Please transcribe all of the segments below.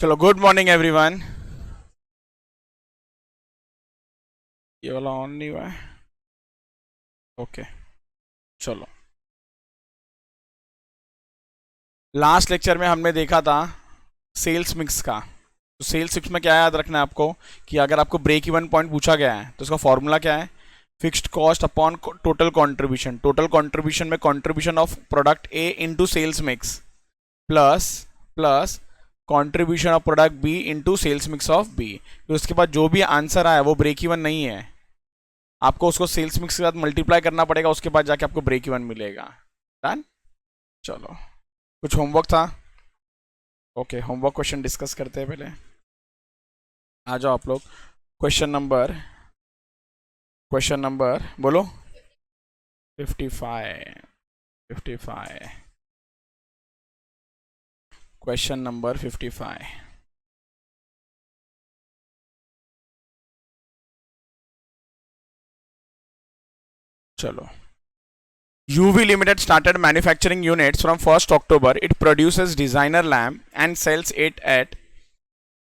चलो good morning everyone. ये वाला ऑन नहीं हुआ है। ओके चलो। लास्ट लेक्चर में हमने देखा था सेल्स मिक्स का। तो सेल्स मिक्स में क्या याद रखना है आपको कि अगर आपको ब्रेक इवन पॉइंट पूछा गया है तो उसका फॉर्मूला क्या है? Fixed cost upon total contribution. Total contribution में contribution of product A into sales mix plus plus contribution of product B into sales mix of B. तो उसके बाद जो भी आंसर आया वो ब्रेक इवन नहीं है, आपको उसको सेल्स मिक्स के साथ मल्टीप्लाई करना पड़ेगा, उसके बाद जाके आपको ब्रेक इवन मिलेगा। डन। चलो, कुछ होमवर्क था? ओके, होमवर्क क्वेश्चन डिस्कस करते हैं पहले। आ जाओ आप लोग। क्वेश्चन नंबर बोलो। 55। 55। Question number 55। चलो। UV Limited started manufacturing units from 1st October. It produces designer lamp and sells it at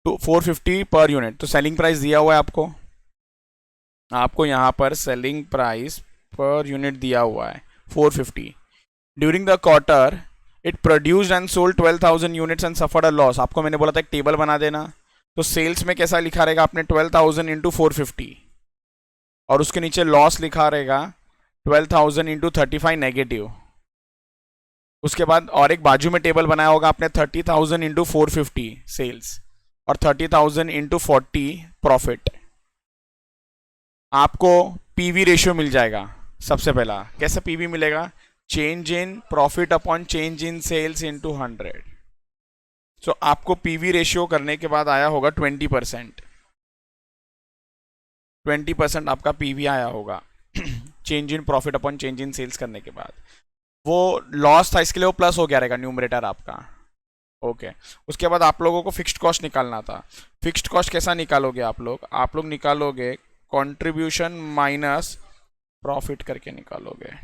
450 per unit. तो सेलिंग प्राइस दिया हुआ है आपको यहाँ पर सेलिंग प्राइस पर यूनिट दिया हुआ है 450। During the quarter it produced and sold 12,000 units and suffered a loss. आपको मैंने बोला था एक टेबल बना देना। तो सेल्स में कैसा लिखा रहेगा आपने? 12,000 इंटू 450 और उसके नीचे लॉस लिखा रहेगा 12,000 इंटू 35 नेगेटिव। उसके बाद और एक बाजू में टेबल बनाया होगा आपने 30,000 इंटू 450 सेल्स और 30,000 इंटू 40 प्रॉफिट। आपको पीवी रेशियो मिल जाएगा। सबसे पहला कैसे पीवी मिलेगा? Change in profit upon change in sales into 100। So आपको पीवी रेशियो करने के बाद आया होगा 20%। 20% आपका पीवी आया होगा change in profit upon change in sales करने के बाद। वो लॉस था इसके लिए वो प्लस हो गया रहेगा न्यूमरेटर आपका। ओके। उसके बाद आप लोगों को फिक्स्ड कॉस्ट निकालना था। फिक्स्ड कॉस्ट कैसा निकालोगे आप लोग निकालोगे कंट्रीब्यूशन माइनस प्रॉफिट करके निकालोगे।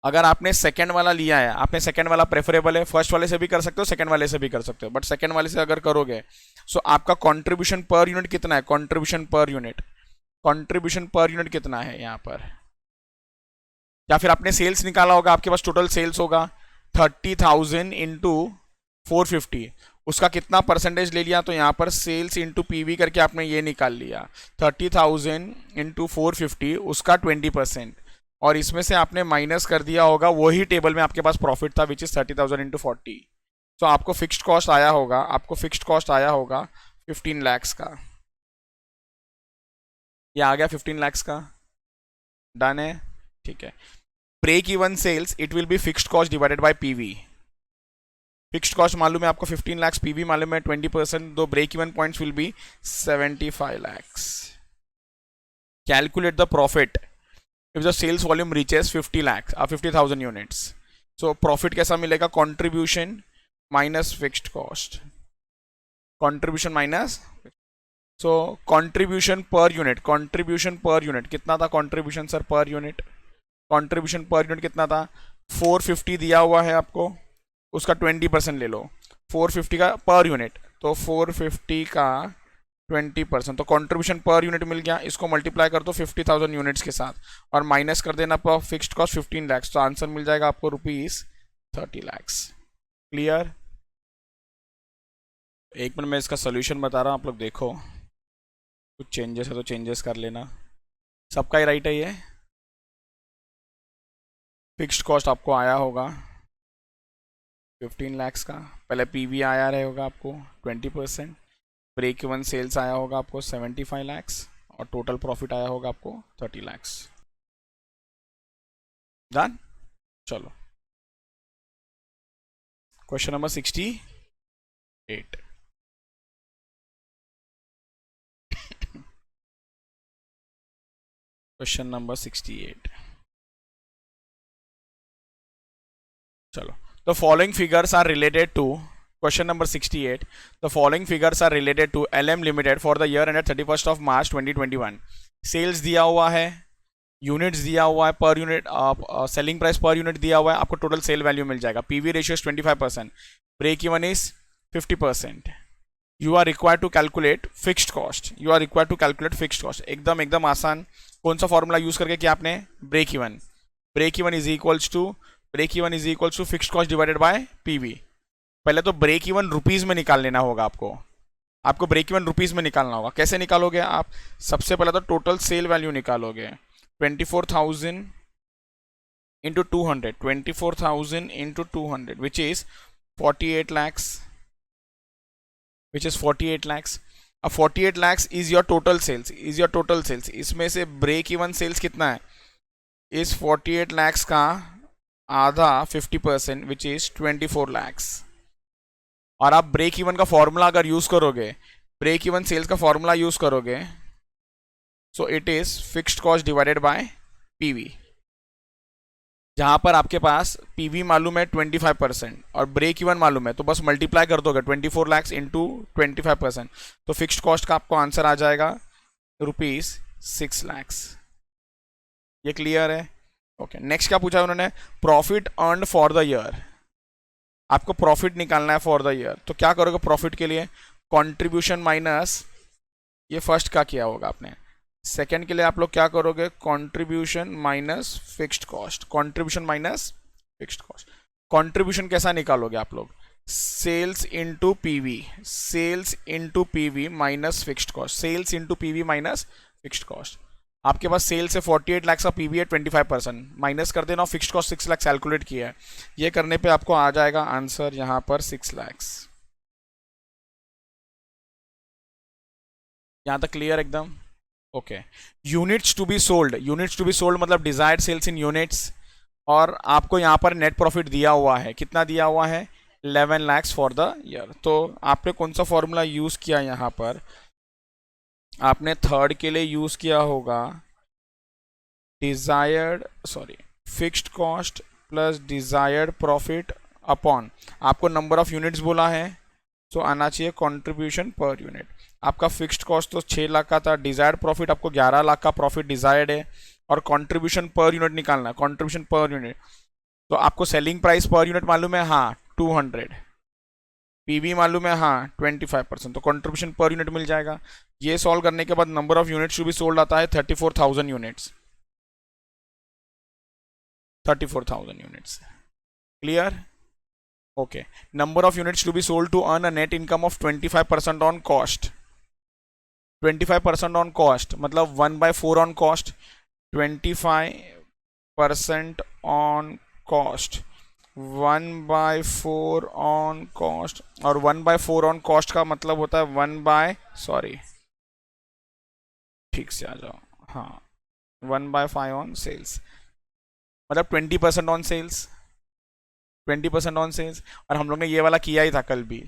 अगर आपने सेकंड वाला लिया है, आपने सेकंड वाला प्रेफरेबल है, फर्स्ट वाले से भी कर सकते हो, सेकंड वाले से भी कर सकते हो, बट सेकंड वाले से अगर करोगे सो आपका कंट्रीब्यूशन पर यूनिट कितना है? कंट्रीब्यूशन पर यूनिट कितना है यहाँ पर? या फिर आपने सेल्स निकाला होगा, आपके पास टोटल सेल्स होगा 30,000 इंटू 450, उसका कितना परसेंटेज ले लिया? तो यहाँ पर सेल्स इंटू पीवी करके आपने ये निकाल लिया 30,000 इंटू 450 उसका 20%, और इसमें से आपने माइनस कर दिया होगा वही टेबल में आपके पास प्रॉफिट था विच इज 30,000 इंटू 40। तो आपको फिक्स्ड कॉस्ट आया होगा 15 लैक्स का। ये आ गया 15 लैक्स का। डन है, ठीक है। Break even sales it will be fixed cost divided by PV. Fixed cost मालूम है आपको 15 लाख, पीवी मालूम है 20%, दो break even points will be 75 lakhs। Calculate the profit if the sales volume reaches 50 lakhs 50,000 units. So profit कैसा मिलेगा? Contribution minus fixed cost, contribution minus. So contribution per unit कितना था? Contribution sir per unit, contribution per unit कितना था? 450 दिया हुआ है आपको, उसका 20% ले लो 450 का पर यूनिट, तो 450 का 20%, तो कंट्रीब्यूशन पर यूनिट मिल गया। इसको मल्टीप्लाई कर दो 50,000 यूनिट्स के साथ और माइनस कर देना पर फिक्स्ड कॉस्ट 15 लैक्स, तो आंसर मिल जाएगा आपको ₹30 lakhs। क्लियर? एक मिनट में इसका सोल्यूशन बता रहा हूँ, आप लोग देखो। कुछ चेंजेस है तो चेंजेस कर लेना। सबका ही राइट है ये। फिक्स्ड कॉस्ट आपको आया होगा 15 lakhs का, पहले पीवी आया रहेगा आपको 20%, ब्रेक इवन सेल्स आया होगा आपको 75 lakhs और टोटल प्रॉफिट आया होगा आपको 30 lakhs। डन। चलो, क्वेश्चन नंबर 68। Question number 68। चलो, the following figures are related to question number 68। the following figures are related to LM Limited for the year ended 31st of March 2021। Sales दिया हुआ है, units दिया हुआ है, per unit selling price पर unit दिया हुआ है, आपको टोटल सेल वैल्यू मिल जाएगा। PV ratio is 25%, break even is 50%. You are required to calculate fixed cost, you are required to calculate fixed cost. एकदम एकदम आसान. कौन सा फॉर्मूला यूज करके किया आपने? Break even. Break even is equals to fixed cost divided by PV. पहले तो ब्रेक इवन रुपीज में निकाल लेना होगा आपको ब्रेक इवन रुपीज में निकालना होगा. कैसे निकालोगे आप? सबसे पहले तो टोटल सेल वैल्यू निकालोगे. 24,000 into 200, 24,000 into 200, which is 48 lakhs, अब 48 lakhs is your total sales. इसमें से ब्रेक इवन सेल्स कितना है? इस 48 lakhs का आधा 50%, विच इज 24 lakhs. और आप ब्रेक इवन का फॉर्मूला अगर यूज करोगे, ब्रेक इवन सेल्स का फॉर्मूला यूज करोगे, so it is fixed cost divided by PV. जहां पर आपके पास पीवी मालूम है 25% और ब्रेक इवन मालूम है, तो बस मल्टीप्लाई कर दोगे 24 lakhs इंटू 25%, तो फिक्स्ड कॉस्ट का आपको आंसर आ जाएगा ₹6 lakhs. ये क्लियर है? ओके. नेक्स्ट क्या पूछा उन्होंने? Profit earn for the year. आपको प्रॉफिट निकालना है फॉर द ईयर, तो क्या करोगे प्रॉफिट के लिए? कॉन्ट्रीब्यूशन माइनस, ये फर्स्ट का किया होगा आपने. सेकेंड के लिए आप लोग क्या करोगे? Contribution minus fixed cost. Contribution कैसा निकालोगे आप लोग? Sales into PV minus fixed cost. आपके पास सेल से 48 लाख का पीवी है, 25% माइनस कर देना, फिक्स्ड कॉस्ट 6 लाख कैलकुलेट किया है. ये करने पे आपको आ जाएगा आंसर यहां पर 6 लाख. यहां तक क्लियर एकदम? Okay. Units to be sold मतलब डिजायर्ड सेल्स इन यूनिट्स. और आपको यहाँ पर नेट प्रॉफिट दिया हुआ है. कितना दिया हुआ है? 11 lakhs फॉर द ईयर. तो आपने कौन सा फॉर्मूला यूज किया यहाँ पर? आपने थर्ड के लिए यूज किया होगा fixed cost plus desired profit upon, आपको नंबर ऑफ यूनिट्स बोला है, तो आना चाहिए कंट्रीब्यूशन पर यूनिट. आपका फिक्स्ड कॉस्ट तो 6 लाख का था, डिजायर्ड प्रॉफिट आपको 11 लाख का प्रॉफिट डिजायर्ड है, और कंट्रीब्यूशन पर यूनिट निकालना है. कंट्रीब्यूशन पर यूनिट, तो आपको सेलिंग प्राइस पर यूनिट मालूम है, हाँ 200. पीवी मालूम है, हाँ 25%, तो कंट्रीब्यूशन पर यूनिट मिल जाएगा. ये सॉल्व करने के बाद नंबर ऑफ यूनिट्स भी सोल्ड आता है 34,000 units. Clear? Okay. Number of units to be sold to earn a net income of 25% on cost. 25% on cost मतलब 1/4 on cost. 25% on cost, 1/4 on cost, और 1/4 ऑन कॉस्ट का मतलब होता है 1/, ठीक से आ जाओ, हाँ 1/5 ऑन सेल्स, मतलब 20% ऑन सेल्स. 20% on sales. और हम लोग ने ये वाला किया ही था कल भी,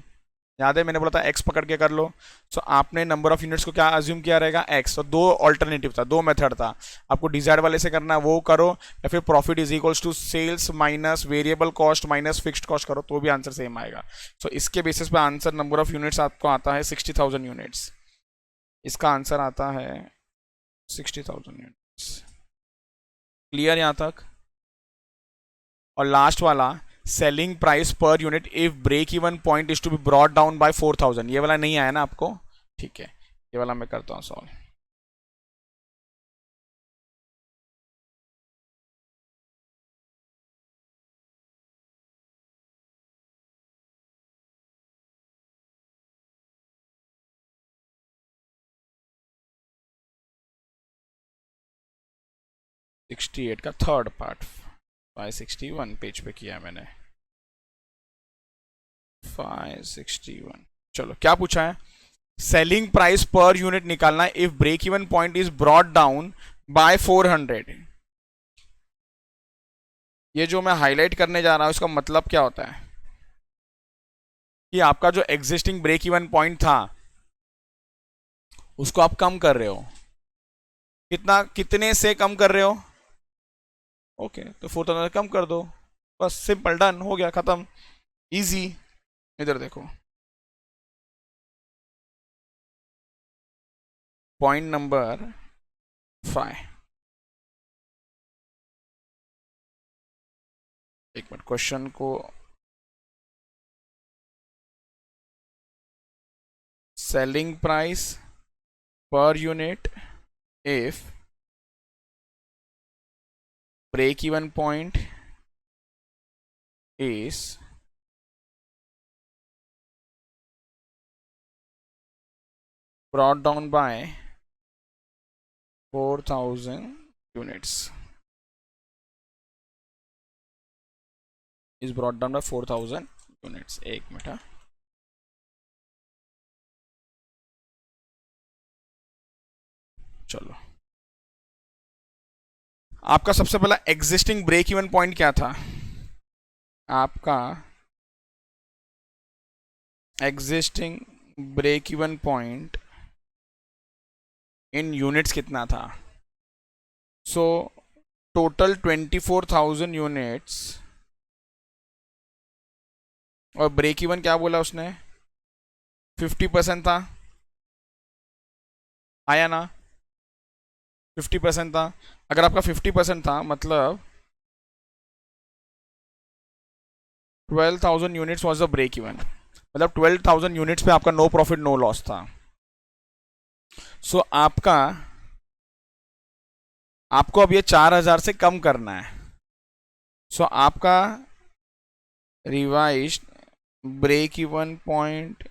याद है? मैंने बोला था एक्स पकड़ के कर लो. सो आपने नंबर ऑफ यूनिट्स को क्या अज्यूम किया रहेगा? एक्स. तो दो ऑल्टरनेटिव था, दो मेथड था. आपको डिजायर्ड वाले से करना है वो करो, या फिर profit is equals to sales minus variable cost minus fixed cost करो, तो भी आंसर सेम आएगा. सो इसके बेसिस पे आंसर नंबर ऑफ यूनिट्स आपको आता है 60,000 यूनिट्स. इसका आंसर आता है 60,000 यूनिट्स. क्लियर यहां तक? और लास्ट वाला, सेलिंग प्राइस पर unit if break even point is to be brought down by 4,000. ये वाला नहीं आया ना आपको? ठीक है, ये वाला मैं करता हूं सॉल्व. सिक्सटी एट का थर्ड पार्ट 561 पेज पे किया मैंने. 561. चलो क्या पूछा है? सेलिंग प्राइस पर यूनिट निकालना है if break even point is brought down by 400. ये जो मैं हाईलाइट करने जा रहा हूं, इसका मतलब क्या होता है कि आपका जो एग्जिस्टिंग ब्रेक इवन पॉइंट था उसको आप कम कर रहे हो. कितने से कम कर रहे हो? ओके, तो 4,000 कम कर दो, बस सिंपल, डन, हो गया, खत्म, इजी. इधर देखो, पॉइंट नंबर 5. एक मिनट, क्वेश्चन को selling price per unit if break even point is brought down by 4,000 units, is brought down by 4,000 units. एक मिनट, हाँ। चलो, आपका सबसे पहला एग्जिस्टिंग ब्रेक इवन पॉइंट क्या था? आपका existing break even point in units कितना था? सो टोटल 24,000 यूनिट्स, और ब्रेक इवन क्या बोला उसने? 50% था, आया ना? 50% था। अगर आपका 50% था मतलब 12,000 units was the break even, मतलब 12,000 यूनिट्स पे आपका नो प्रॉफिट नो लॉस था। सो आपको अब ये 4,000 से कम करना है। सो आपका revised break even point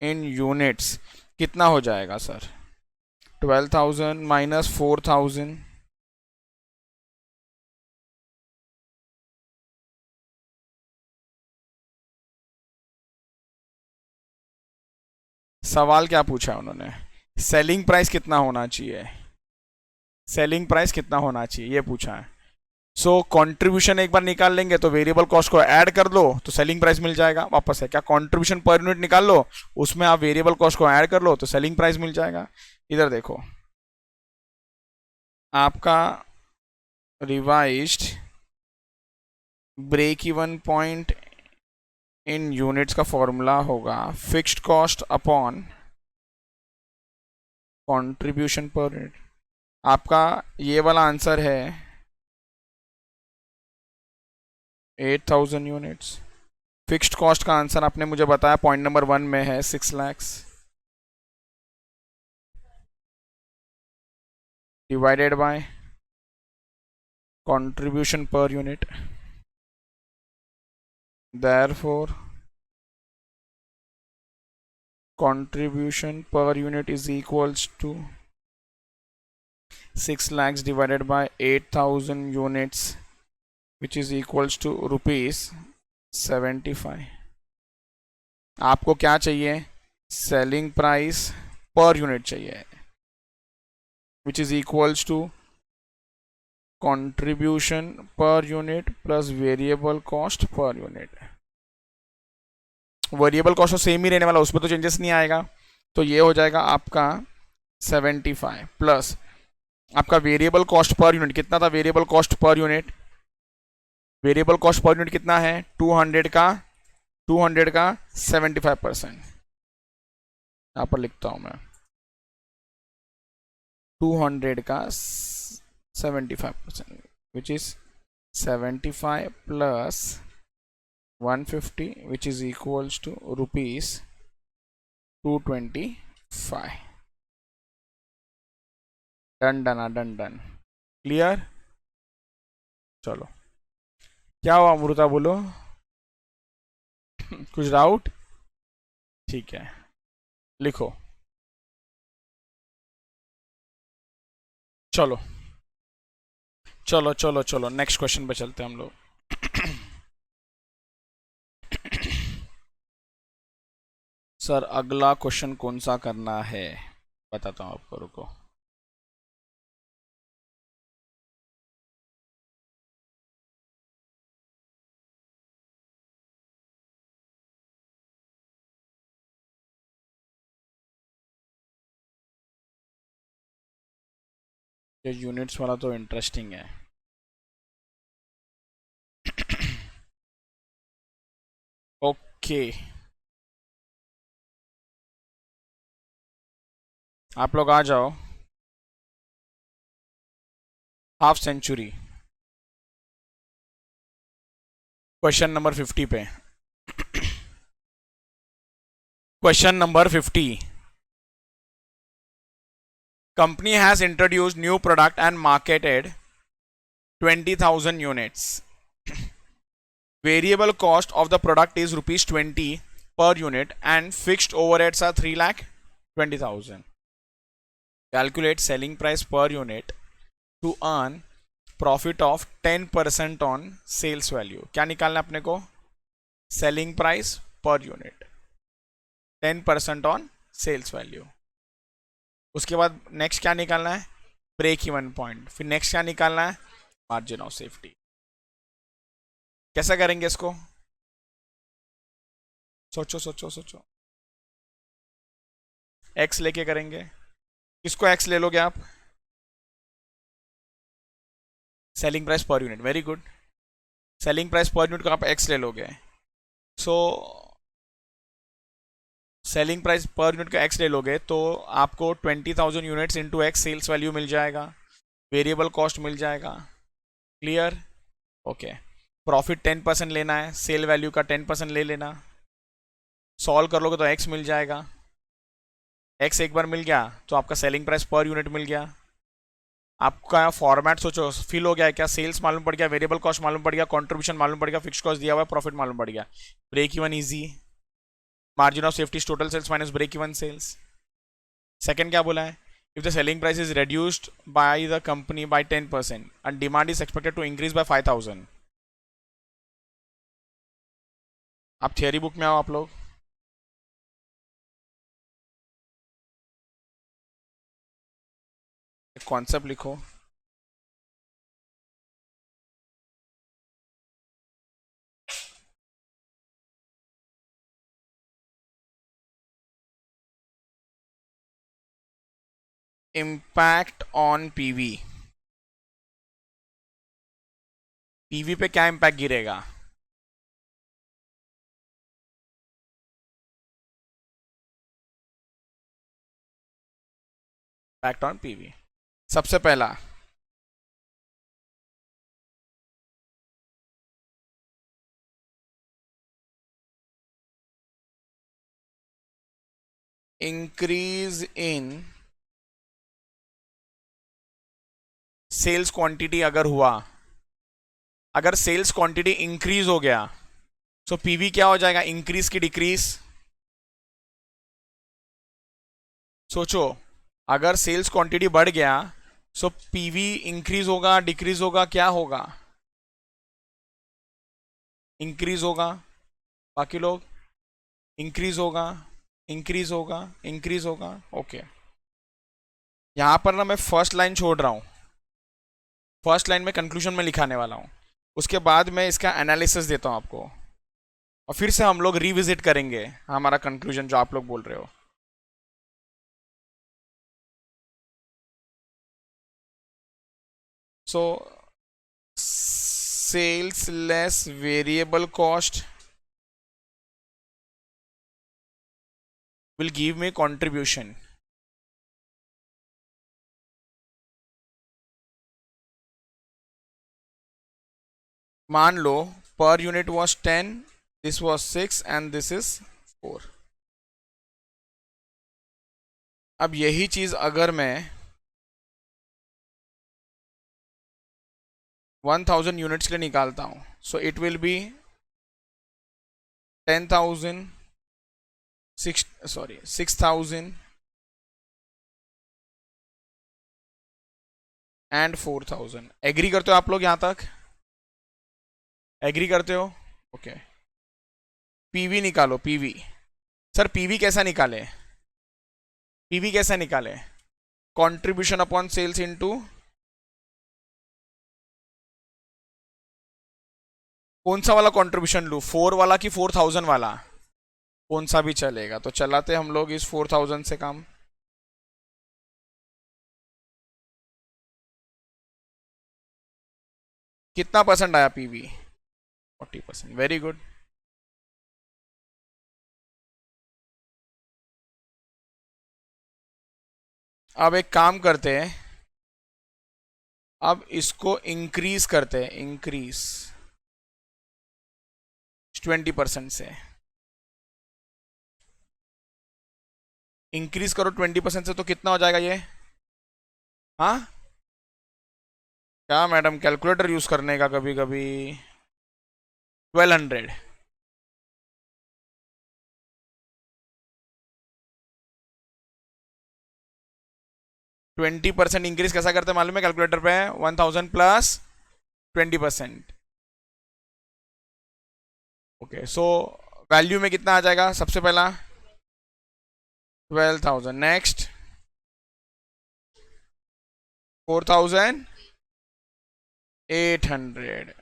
in units कितना हो जाएगा सर? 12,000 माइनस 4,000, सवाल क्या पूछा उन्होंने? सेलिंग प्राइस कितना होना चाहिए, सेलिंग प्राइस कितना होना चाहिए ये पूछा है। सो कंट्रीब्यूशन एक बार निकाल लेंगे तो वेरिएबल कॉस्ट को ऐड कर दो तो सेलिंग प्राइस मिल जाएगा वापस है। क्या कंट्रीब्यूशन पर यूनिट निकाल लो, उसमें आप वेरिएबल कॉस्ट को ऐड कर लो तो सेलिंग प्राइस मिल जाएगा। इधर देखो, आपका revised break even point in units का फॉर्मूला होगा fixed cost upon contribution per unit. आपका ये वाला आंसर है 8,000 यूनिट्स। फिक्स्ड कॉस्ट का आंसर आपने मुझे बताया पॉइंट नंबर 1 में है 6 lakhs divided by contribution per unit, therefore contribution per unit is equals to 6 lakhs divided by 8,000 units which is equals to rupees 75। आपको क्या चाहिए? सेलिंग प्राइस पर यूनिट चाहिए which is equals to contribution per unit plus variable cost per unit। Variable cost तो same ही रहने वाला, उसमें तो changes नहीं आएगा। तो ये हो जाएगा आपका 75 प्लस आपका वेरिएबल कॉस्ट पर यूनिट कितना था? Variable cost per unit, variable cost per unit कितना है? 200 का 75%। यहां पर लिखता हूं मैं 200 का 75% which is 75 plus 150 which is equals to rupees 225। Done clear. चलो, क्या हुआ अमृता बोलो? कुछ डाउट? ठीक है, लिखो। चलो चलो चलो चलो नेक्स्ट क्वेश्चन पे चलते हैं हम लोग। सर अगला क्वेश्चन कौन सा करना है बताता हूं आपको, रुको। ये यूनिट्स वाला तो इंटरेस्टिंग है। ओके, आप लोग आ जाओ हाफ सेंचुरी क्वेश्चन नंबर 50 पे। Question number 50. Company has introduced new product and marketed 20,000 units. Variable cost of the product is rupees 20 per unit and fixed overheads are 3,20,000. Calculate selling price per unit to earn profit of 10% on sales value. क्या निकालना है अपने को? Selling price पर unit 10% on sales value. उसके बाद next क्या निकालना है? Break even point. फिर नेक्स्ट क्या निकालना है? Margin of safety. कैसा करेंगे इसको? सोचो सोचो सोचो. एक्स लेके करेंगे. किसको एक्स ले लोगे आप? सेलिंग प्राइस पर unit. Very good. Selling price पर यूनिट को आप एक्स ले लोगे. सो सेलिंग प्राइस पर यूनिट का एक्स ले लोगे तो आपको 20,000 units into x sales value मिल जाएगा. वेरिएबल कॉस्ट मिल जाएगा. क्लियर? ओके. प्रॉफिट 10% लेना है, सेल वैल्यू का 10% ले लेना. सॉल्व कर लोगे तो एक्स मिल जाएगा. एक्स एक बार मिल गया तो आपका सेलिंग प्राइस पर यूनिट मिल गया. आपका फॉर्मेट सोचो, फिल हो गया है क्या? सेल्स मालूम पड़ गया, वेरिएबल कॉस्ट मालूम पड़ गया, कंट्रीब्यूशन मालूम पड़ गया, फिक्स कॉस्ट दिया हुआ है, प्रॉफिट मालूम पड़ गया. Break even easy. Margin of safety total sales minus break even sales. Second क्या बोला है? If the selling price is reduced by the company by 10% and demand is expected to increase by 5,000. आप theory book में आओ आप लोग. Concept लिखो. Impact on PV. PV पे क्या इम्पैक्ट गिरेगा? Impact on PV. सबसे पहला इंक्रीज इन सेल्स क्वांटिटी अगर हुआ, अगर सेल्स क्वांटिटी इंक्रीज हो गया तो पीवी क्या हो जाएगा? इंक्रीज की डिक्रीज. सोचो, अगर सेल्स क्वांटिटी बढ़ गया सो पीवी इंक्रीज होगा, डिक्रीज होगा, क्या होगा? इंक्रीज होगा. बाकी लोग? इंक्रीज होगा, इंक्रीज होगा, इंक्रीज होगा. ओके. यहां पर ना मैं फर्स्ट लाइन छोड़ रहा हूं. फर्स्ट लाइन में कंक्लूजन में लिखाने वाला हूं. उसके बाद मैं इसका एनालिसिस देता हूं आपको और फिर से हम लोग रिविजिट करेंगे हमारा कंक्लूजन जो आप लोग बोल रहे हो. So sales less variable cost will give me contribution. मान लो per unit was 10, this was 6 and this is 4. अब यही चीज अगर मैं 1,000 यूनिट्स के लिए निकालता हूं so it will be 10,000 6,000 and 4,000. Agree करते हो आप लोग? यहां तक एग्री करते हो? ओके. पीवी निकालो. पीवी सर, पीवी कैसा निकाले? पीवी कैसा निकाले? कंट्रीब्यूशन अपॉन सेल्स इनटू कौन सा वाला कंट्रीब्यूशन लू? 4 वाला कि 4,000 वाला? कौन सा भी चलेगा. तो चलाते हम लोग इस 4,000 से काम. कितना परसेंट आया पीवी? 40%. Very good. अब एक काम करते हैं, अब इसको इंक्रीज करते हैं. इंक्रीज 20% से. इंक्रीज करो 20% से तो कितना हो जाएगा ये? हाँ क्या मैडम, कैलकुलेटर यूज करने का कभी कभी। 1200। 20% इंक्रीज कैसा करते हैं मालूम है कैलकुलेटर पे? 1000 प्लस 20%। ओके सो वैल्यू में कितना आ जाएगा सबसे पहला? 12,000। नेक्स्ट 4,800।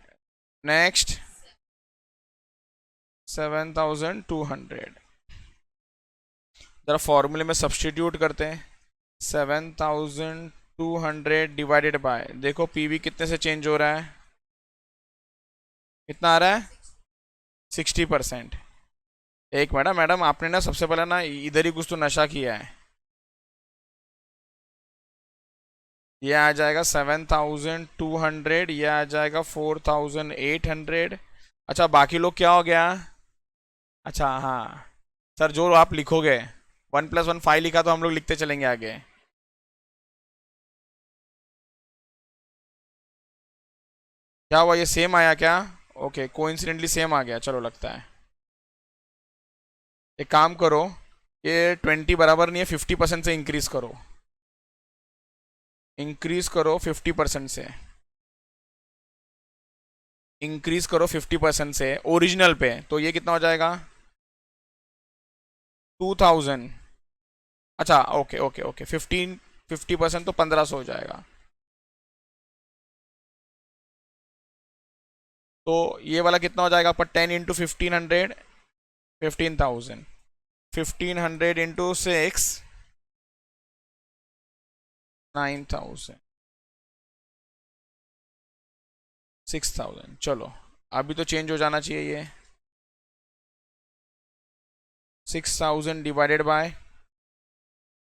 नेक्स्ट 7,200। जरा फॉर्मूले में सब्सटीट्यूट करते हैं। 7,200 डिवाइडेड बाय, देखो पीवी कितने से चेंज हो रहा है, कितना आ रहा है? 60%। एक मैडम, मैडम आपने ना सबसे पहले ना इधर ही कुछ तो नशा किया है। ये आ जाएगा 7,200, ये आ जाएगा 4,800। अच्छा बाकी लोग क्या हो गया? अच्छा हाँ सर, जो आप लिखोगे 1+1 5 लिखा तो हम लोग लिखते चलेंगे आगे। क्या हुआ, ये सेम आया क्या? ओके कोइंसिडेंटली सेम आ गया, चलो लगता है। एक काम करो, ये 20 बराबर नहीं है, 50% से इंक्रीज करो। इंक्रीज करो 50% से, इंक्रीज करो 50% से ओरिजिनल पे, तो ये कितना हो जाएगा? 2000। अच्छा ओके ओके ओके, 50% तो 1500 हो जाएगा। तो ये वाला कितना हो जाएगा आपका? 10 इंटू 1500, 15,000। 1500 इंटू 6, 9,000, 6,000। चलो अभी तो चेंज हो जाना चाहिए ये। 6,000 डिवाइडेड बाय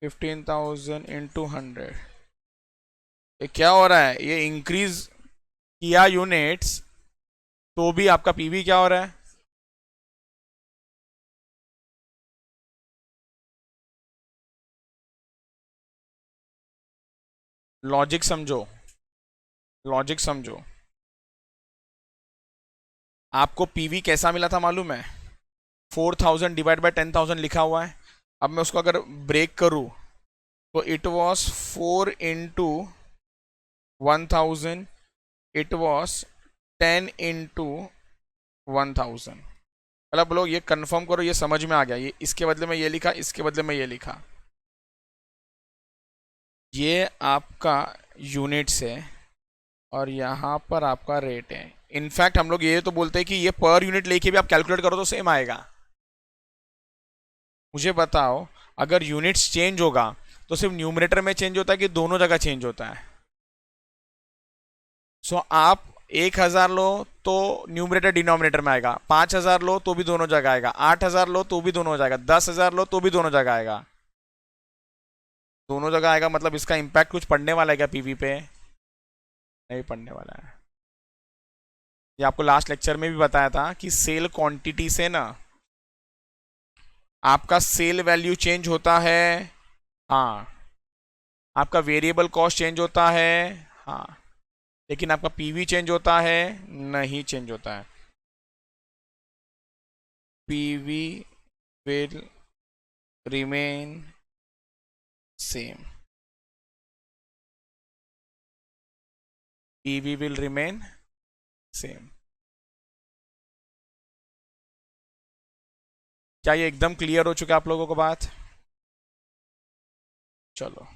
15,000 इंटू 100। ये क्या हो रहा है? ये इंक्रीज किया यूनिट्स तो भी आपका पीवी क्या हो रहा है? लॉजिक समझो, लॉजिक समझो। आपको पीवी कैसा मिला था मालूम है? 4,000 डिवाइड बाय 10,000 लिखा हुआ है। अब मैं उसको अगर ब्रेक करूं तो it was 4 into 1,000, it was 10 into 1,000। मतलब लोग ये कंफर्म करो, ये समझ में आ गया? ये इसके बदले में ये लिखा, इसके बदले में ये लिखा। ये आपका यूनिट्स है और यहाँ पर आपका रेट है। इनफैक्ट हम लोग ये तो बोलते हैं कि ये पर यूनिट लेके भी आप कैलकुलेट करो तो सेम आएगा। मुझे बताओ, अगर यूनिट्स चेंज होगा तो सिर्फ न्यूमरेटर में चेंज होता है कि दोनों जगह चेंज होता है? सो आप 1,000 लो तो न्यूमरेटर डिनोमिनेटर में आएगा, 5,000 लो तो भी दोनों जगह आएगा, 8,000 लो तो भी दोनों जाएगा, 10,000 लो तो भी दोनों जगह आएगा। दोनों जगह आएगा मतलब इसका इम्पैक्ट कुछ पड़ने वाला है क्या पीवी पे? नहीं पड़ने वाला है। ये आपको लास्ट लेक्चर में भी बताया था कि सेल क्वांटिटी से ना आपका सेल वैल्यू चेंज होता है। हाँ आपका वेरिएबल कॉस्ट चेंज होता है। हाँ लेकिन आपका पीवी चेंज होता है? नहीं चेंज होता है। PV will remain same, PV will remain same. क्या ये एकदम क्लियर हो चुका है आप लोगों को बात? चलो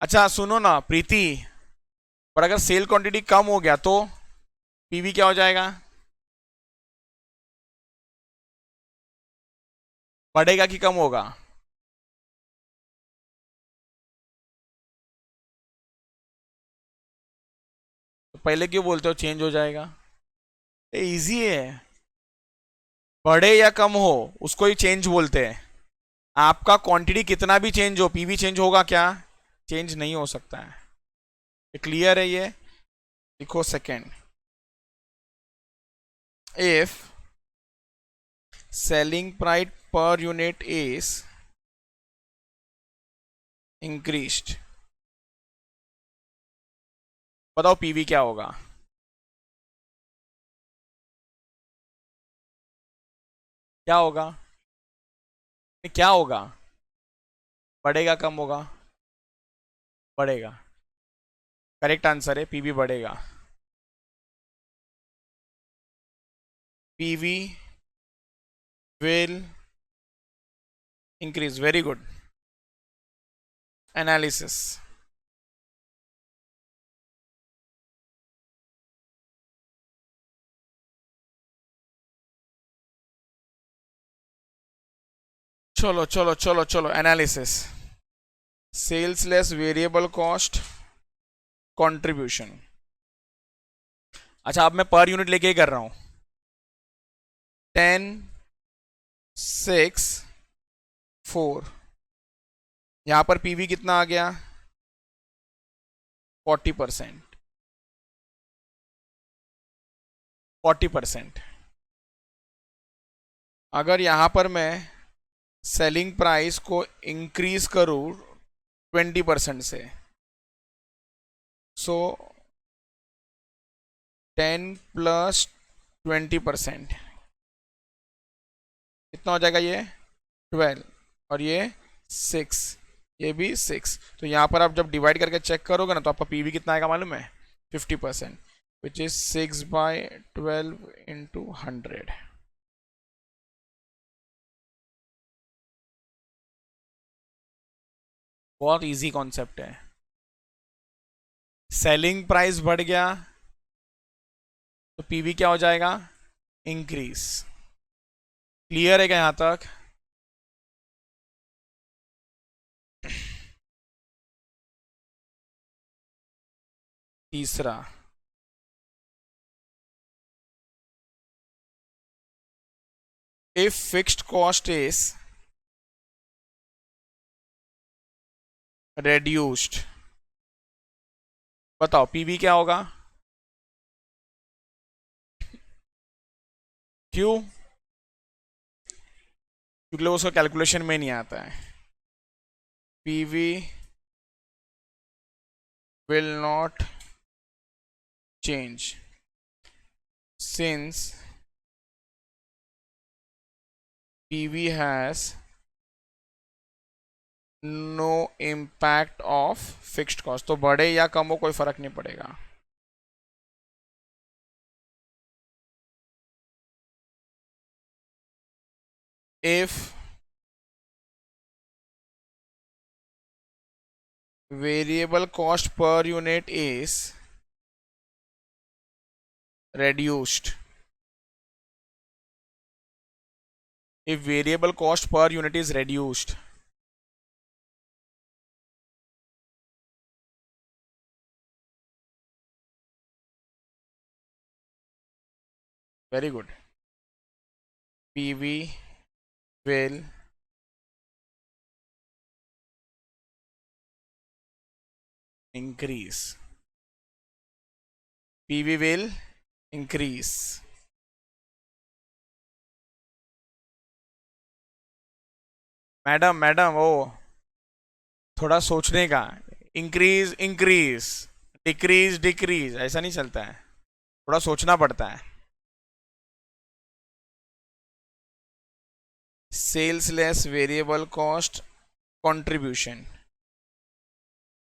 अच्छा सुनो ना प्रीति, पर अगर सेल क्वांटिटी कम हो गया तो पीवी क्या हो जाएगा? बढ़ेगा कि कम होगा? तो पहले क्यों बोलते हो चेंज हो जाएगा? इजी है, बढ़े या कम हो उसको ही चेंज बोलते हैं। आपका क्वांटिटी कितना भी चेंज हो, पीवी चेंज होगा क्या? चेंज नहीं हो सकता है। क्लियर है ये? लिखो second. if selling price per unit is increased, बताओ पीवी क्या होगा? क्या होगा? क्या होगा? बढ़ेगा, कम होगा? बढ़ेगा। करेक्ट आंसर है, पीवी बढ़ेगा। PV will increase. Very good analysis. चलो चलो चलो चलो, analysis. Sales less variable cost contribution. अच्छा, अब मैं पर यूनिट लेके ही कर रहा हूं। 10, 6, 4। यहां पर पीवी कितना आ गया? 40%। 40%। अगर यहां पर मैं सेलिंग प्राइस को इंक्रीज करूं 20% से, सो 10 प्लस 20% कितना हो जाएगा? ये 12 और ये 6, ये भी 6। तो यहाँ पर आप जब डिवाइड करके चेक करोगे ना, तो आपका पीवी कितना आएगा मालूम है? 50%, विच इज 6/12 इंटू 100। बहुत इजी कॉन्सेप्ट है। सेलिंग प्राइस बढ़ गया तो पीवी क्या हो जाएगा? इंक्रीज। क्लियर है क्या यहां तक? तीसरा, if fixed cost is reduced, बताओ पीवी क्या होगा? क्यों? क्योंकि लोग उसको कैलकुलेशन में नहीं आता है। PV will not change since PV has no impact of fixed cost। तो बढ़े या कम हो कोई फर्क नहीं पड़ेगा। if variable cost per unit is reduced, if variable cost per unit is reduced, very good, PV will increase। PV will increase। Madam madam, ओ थोड़ा सोचने का। इंक्रीज इंक्रीज, डिक्रीज डिक्रीज, ऐसा नहीं चलता है, थोड़ा सोचना पड़ता है। Sales less variable cost contribution,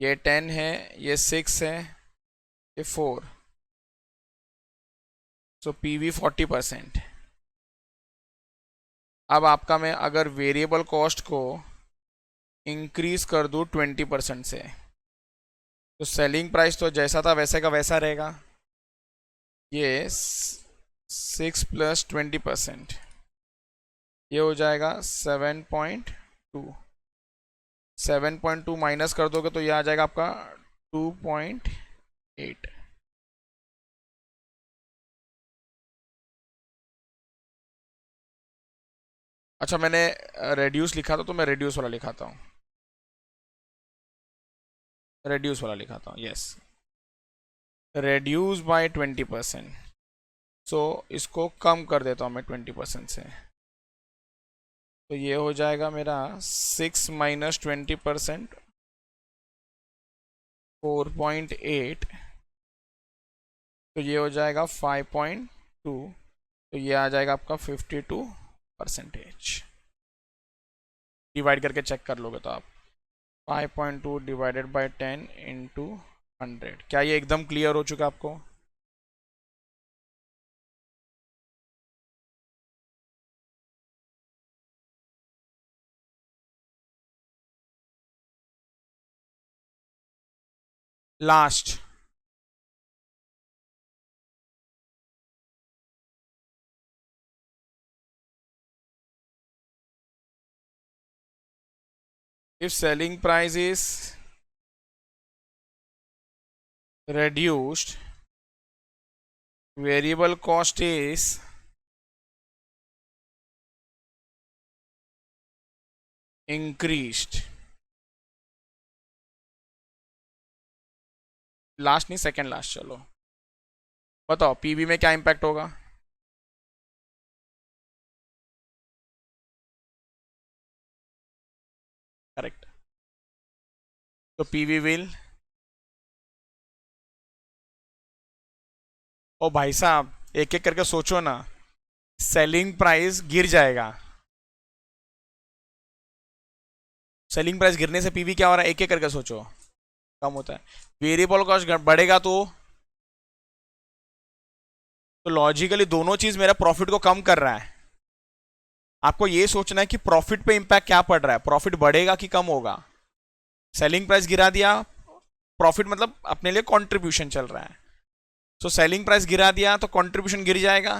ये 10 है, ये 6 है, ये 4, सो पीवी 40%। अब आपका मैं अगर वेरिएबल कॉस्ट को इंक्रीज कर दूं 20% से, तो सेलिंग प्राइस तो जैसा था वैसे का वैसा रहेगा। ये 6 प्लस 20%, ये हो जाएगा 7.2। 7.2 माइनस कर दोगे तो ये आ जाएगा आपका 2.8। अच्छा, मैंने रेड्यूस लिखा था तो मैं रेड्यूस वाला लिखाता हूँ। रेड्यूस वाला लिखाता हूँ, यस। Reduce bye 20%। सो इसको कम कर देता हूँ मैं 20% से, तो ये हो जाएगा मेरा 6 माइनस 20%, 4.8, तो ये हो जाएगा 5.2, तो ये आ जाएगा आपका 52%। डिवाइड करके चेक कर लोगे तो आप 5.2 डिवाइडेड बाई 10 इंटू 100। क्या ये एकदम क्लियर हो चुका आपको? Last if selling price is reduced, variable cost is increased, last नहीं सेकंड लास्ट, चलो बताओ पीवी में क्या इंपैक्ट होगा? करेक्ट, तो पीवी विल, ओ भाई साहब एक एक करके सोचो ना, सेलिंग प्राइस गिर जाएगा, सेलिंग प्राइस गिरने से पीवी क्या हो रहा है, एक एक करके सोचो, कम होता है। वेरिएबल कॉस्ट बढ़ेगा तो लॉजिकली दोनों चीज मेरा प्रॉफिट को कम कर रहा है। आपको ये सोचना है कि प्रॉफिट पे इंपैक्ट क्या पड़ रहा है, प्रॉफिट बढ़ेगा कि कम होगा। सेलिंग प्राइस गिरा दिया, प्रॉफिट मतलब अपने लिए कंट्रीब्यूशन चल रहा है, सो सेलिंग प्राइस गिरा दिया तो कंट्रीब्यूशन गिर जाएगा,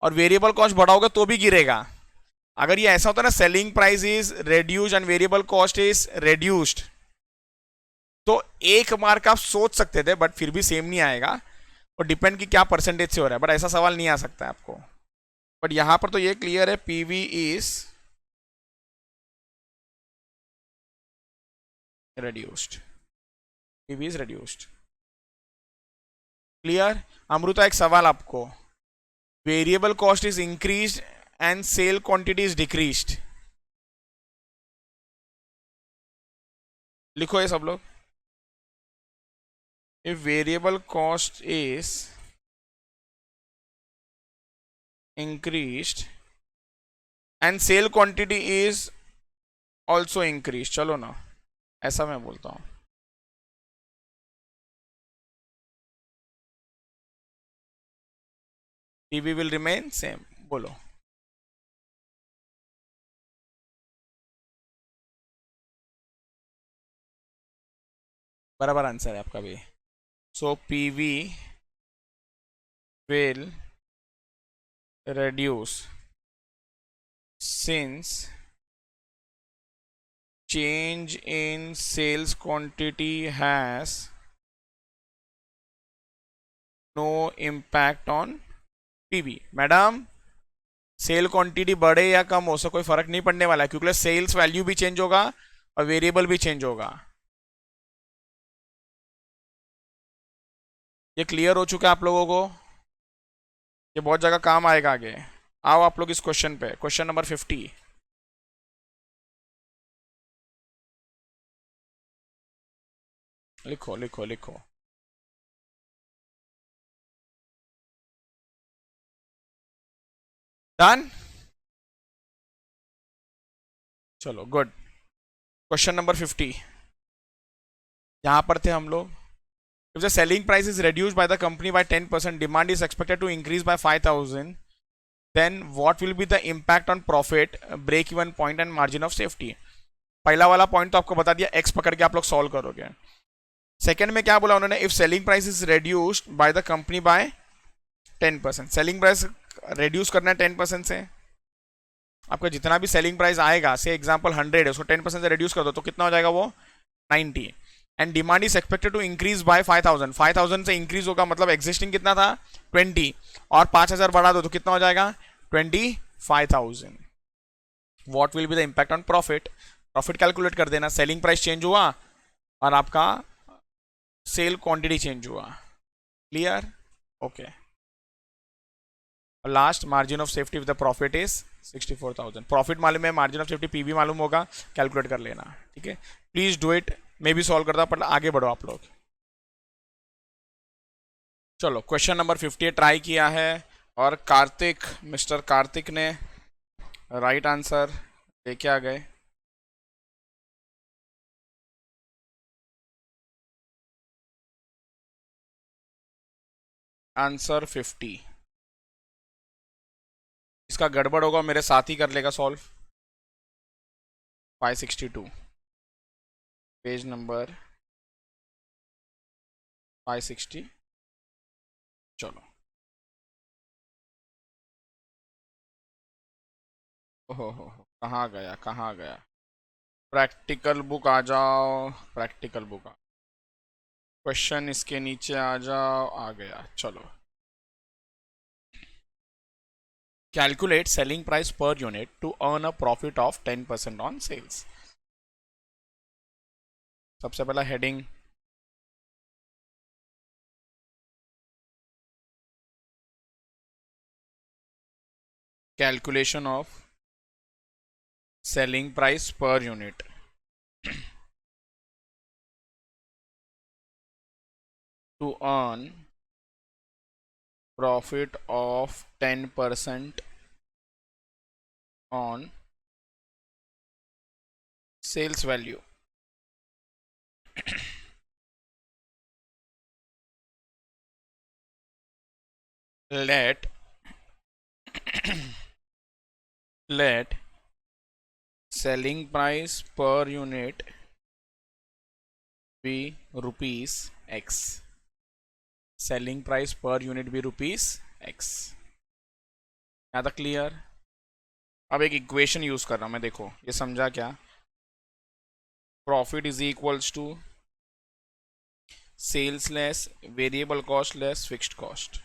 और वेरिएबल कॉस्ट बढ़ाओगे तो भी गिरेगा। अगर ये ऐसा होता है ना, selling price is reduced and variable cost is reduced, तो एक मार्क आप सोच सकते थे, बट फिर भी सेम नहीं आएगा, और डिपेंड कि क्या परसेंटेज से हो रहा है, बट ऐसा सवाल नहीं आ सकता है आपको। बट यहां पर तो ये क्लियर है, PV is reduced, PV is reduced। Clear? Amrita एक सवाल आपको, variable cost is increased and sale quantity is decreased, लिखो ये सब लोग। If variable cost is increased and sale quantity is also increase, चलो ना ऐसा मैं बोलता हूं, पीवी विल रिमेन सेम, बोलो। बराबर आंसर है आपका भी। So PV will reduce since change in sales quantity has no impact on PV। Madam sale quantity बढ़े या कम हो, उससे कोई फर्क नहीं पड़ने वाला है, क्योंकि सेल्स वैल्यू भी चेंज होगा और वेरिएबल भी चेंज होगा। ये क्लियर हो चुका है आप लोगों को? ये बहुत जगह काम आएगा आगे। आओ आप लोग इस क्वेश्चन पे, क्वेश्चन नंबर 50। लिखो लिखो लिखो। डन, चलो गुड। क्वेश्चन नंबर 50, यहां पर थे हम लोग। If the selling price is reduced by the company by 10%, demand is expected to increase by 5,000, then what will be the impact on profit, break even point and margin of safety? पहला वाला point तो आपको बता दिया, x पकड़ के आप लोग सॉल्व करोगे। सेकंड में क्या बोला उन्होंने, if selling price is reduced by the company by 10%, selling price reduce करना है 10% से, आपका जितना भी सेलिंग प्राइस आएगा, से एग्जांपल 100 है, उसको 10% से रेड्यूस कर दो तो कितना हो जाएगा वो 90। And demand is expected to increase by 5,000, 5,000 से इंक्रीज होगा, मतलब एग्जिस्टिंग कितना था 20, और 5,000 बढ़ा दो तो कितना हो जाएगा 25,000। What will be the impact on profit? Profit calculate कर देना, सेलिंग प्राइस चेंज हुआ और आपका सेल क्वांटिटी चेंज हुआ। Clear? Okay. Last margin of safety with the profit is 64,000. Profit मालूम है, मार्जिन ऑफ सेफ्टी पीवी मालूम होगा, कैलकुलेट कर लेना. ठीक है, प्लीज डू इट. मैं भी सॉल्व करता, पर आगे बढ़ो आप लोग. चलो क्वेश्चन नंबर 58 ट्राई किया है और कार्तिक, मिस्टर कार्तिक ने राइट आंसर लेके आ गए. आंसर 50. इसका गड़बड़ होगा, मेरे साथ ही कर लेगा सॉल्व. 562 page number 560. चलो, ओहो हो, कहाँ गया कहाँ गया. प्रैक्टिकल बुक आ जाओ, प्रैक्टिकल बुक. क्वेश्चन इसके नीचे आ जाओ. आ गया. चलो, कैलकुलेट सेलिंग प्राइस पर unit to earn a profit of 10% on sales. सबसे पहला heading, calculation of selling price पर unit to earn profit of 10% on sales value. let let selling price per unit be rupees x. सेलिंग price पर यूनिट भी rupees x. यहाँ तक clear. अब एक इक्वेशन यूज कर रहा हूं मैं, देखो ये समझा क्या. Profit is equals to sales less variable cost less fixed cost.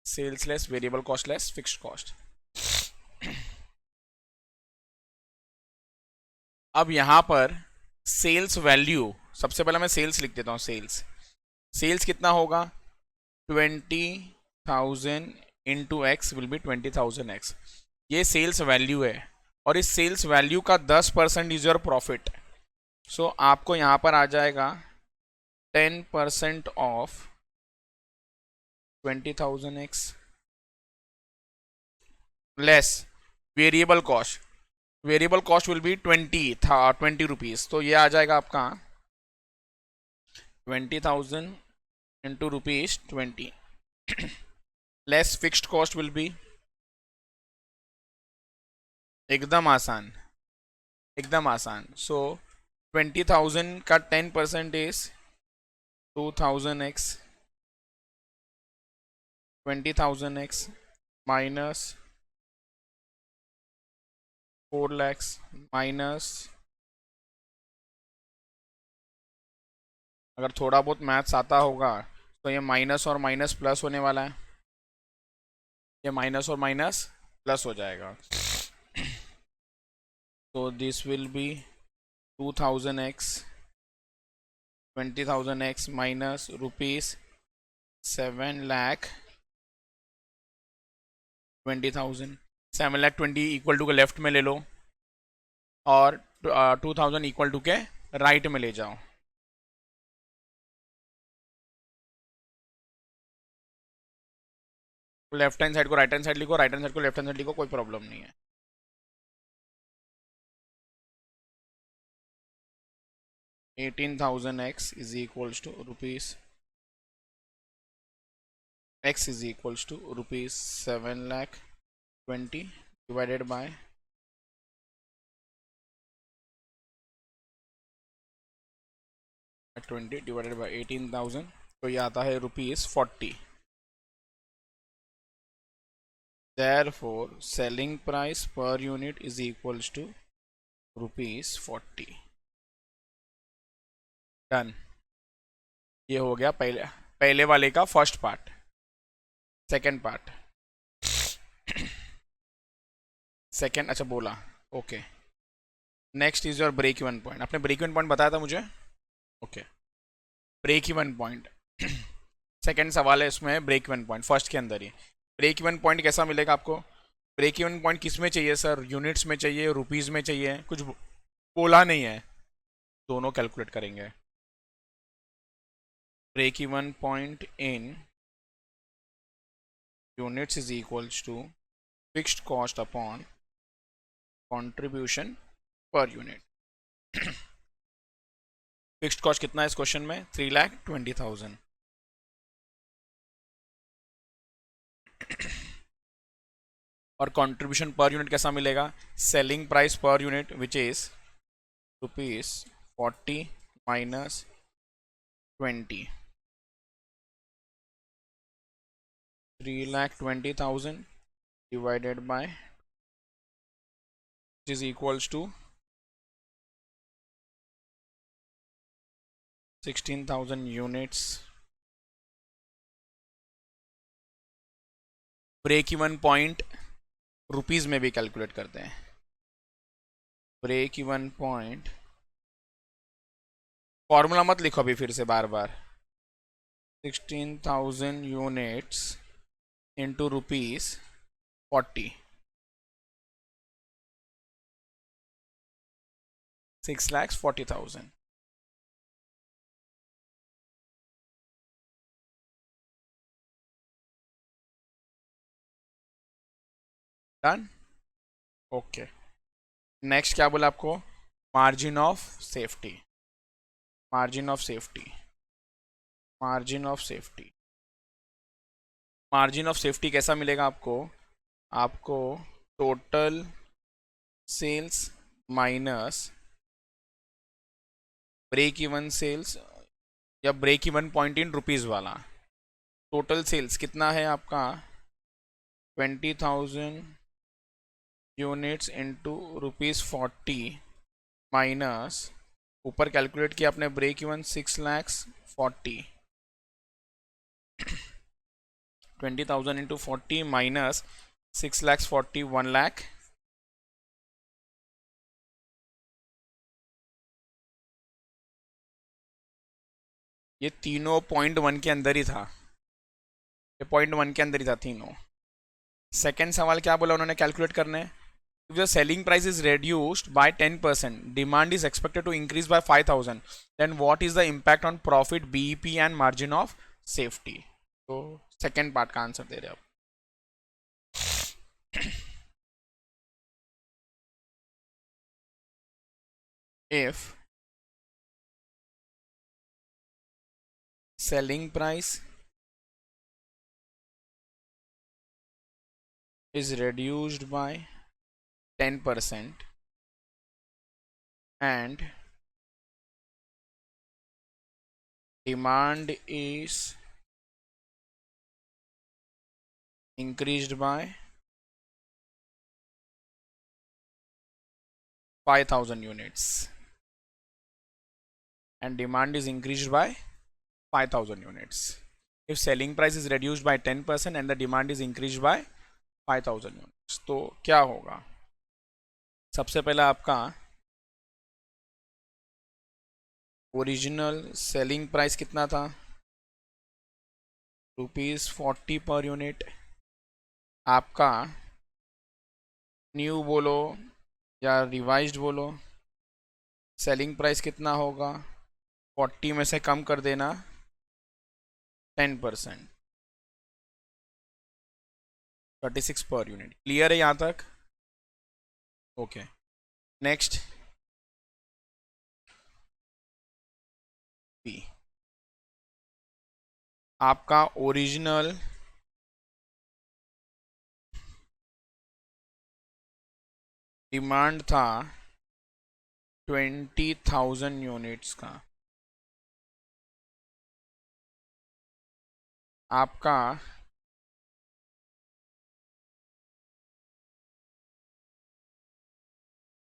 Sales less variable cost less fixed cost. अब यहां पर सेल्स वैल्यू, सबसे पहले मैं सेल्स लिख देता हूं. सेल्स कितना होगा, 20,000 into x will be 20,000 x. ये सेल्स वैल्यू है और इस सेल्स वैल्यू का 10% इज योर प्रॉफिट. सो आपको यहां पर आ जाएगा 10% of 20,000 x less variable cost. Variable cost will be 20 rupees. तो ये आ जाएगा आपका 20,000 into rupees 20 less fixed cost will be. एकदम आसान, एकदम आसान. सो 20,000 का 10% is 2,000 x. 20,000 x minus 4 lakhs minus, अगर थोड़ा बहुत मैथ्स आता होगा तो ये माइनस और माइनस प्लस होने वाला है. ये माइनस और माइनस प्लस हो जाएगा. तो this will be 2,000 x 20,000 x minus rupees 7,20,000. 7,20,000 equal to के लेफ्ट में ले लो और 2,000 इक्वल टू के राइट में ले जाओ. लेफ्ट हैंड साइड को राइट हैंड साइड लिखो, राइट हैंड साइड को लेफ्ट हैंड साइड लिखो, कोई प्रॉब्लम नहीं है. 18,000 x is equals to rupees x is equals to rupees 7,20,000 divided by 20 divided by 18,000. तो ये आता है rupees 40. Therefore selling price per unit is equals to rupees 40. Done. ये हो गया पहले वाले का first part. Second part, second, अच्छा बोला, okay. Next is your break even point. आपने ब्रेक इवन पॉइंट बताया था मुझे. ओके, ब्रेक इवन पॉइंट. सेकंड सवाल है इसमें ब्रेक इवन पॉइंट, फर्स्ट के अंदर ही ब्रेक इवन पॉइंट कैसा मिलेगा आपको? ब्रेक इवन पॉइंट किस में चाहिए सर? यूनिट्स में चाहिए, रुपीज़ में चाहिए? कुछ बोला नहीं है, दोनों कैलकुलेट करेंगे। Break even point in units is equals to fixed cost upon contribution per unit। Fixed cost कितना है इस क्वेश्चन में? 3,20,000। और कंट्रीब्यूशन पर यूनिट कैसा मिलेगा? Selling price per unit which is ₹40 minus 20, 3,20,000 divided by, which is equals to 16,000 units। Break even point rupees में भी calculate करते हैं। ब्रेक इवन पॉइंट फॉर्मूला मत लिखो अभी फिर से बार बार। 16,000 units into ₹40, 6,40,000। Done, okay. Next क्या बोला आपको? Margin of safety, margin of safety, margin of safety. Margin of safety कैसा मिलेगा आपको? आपको total sales minus break even sales या break even point in rupees वाला। टोटल सेल्स कितना है आपका? 20,000 यूनिट्स इंटू ₹40 माइनस, ऊपर कैलकुलेट किया आपने ब्रेक इवन 6,40,000, 20,000 इंटू 40 माइनस 6,40,000, 1,00,000। ये तीनों .1 के अंदर ही था, ये .1 के अंदर ही था तीनों। सेकेंड सवाल क्या बोला उन्होंने कैलकुलेट करने? If the selling price is reduced by 10%, demand is expected to increase by 5,000, then what is the impact on profit, BEP and margin of safety? तो सेकेंड पार्ट का आंसर दे रहे आप। If selling price is reduced by 10% and demand is increased by 5,000 units, and demand is increased by 5,000 units. If selling price is reduced by 10% and the demand is increased by 5,000 units, तो क्या होगा? सबसे पहला आपका original selling price कितना था? ₹40 पर unit. आपका न्यू बोलो या रिवाइज्ड बोलो, सेलिंग प्राइस कितना होगा? 40 में से कम कर देना 10%, 36 पर यूनिट। क्लियर है यहाँ तक? Okay, next P. आपका ओरिजिनल डिमांड था 20,000 यूनिट्स का। आपका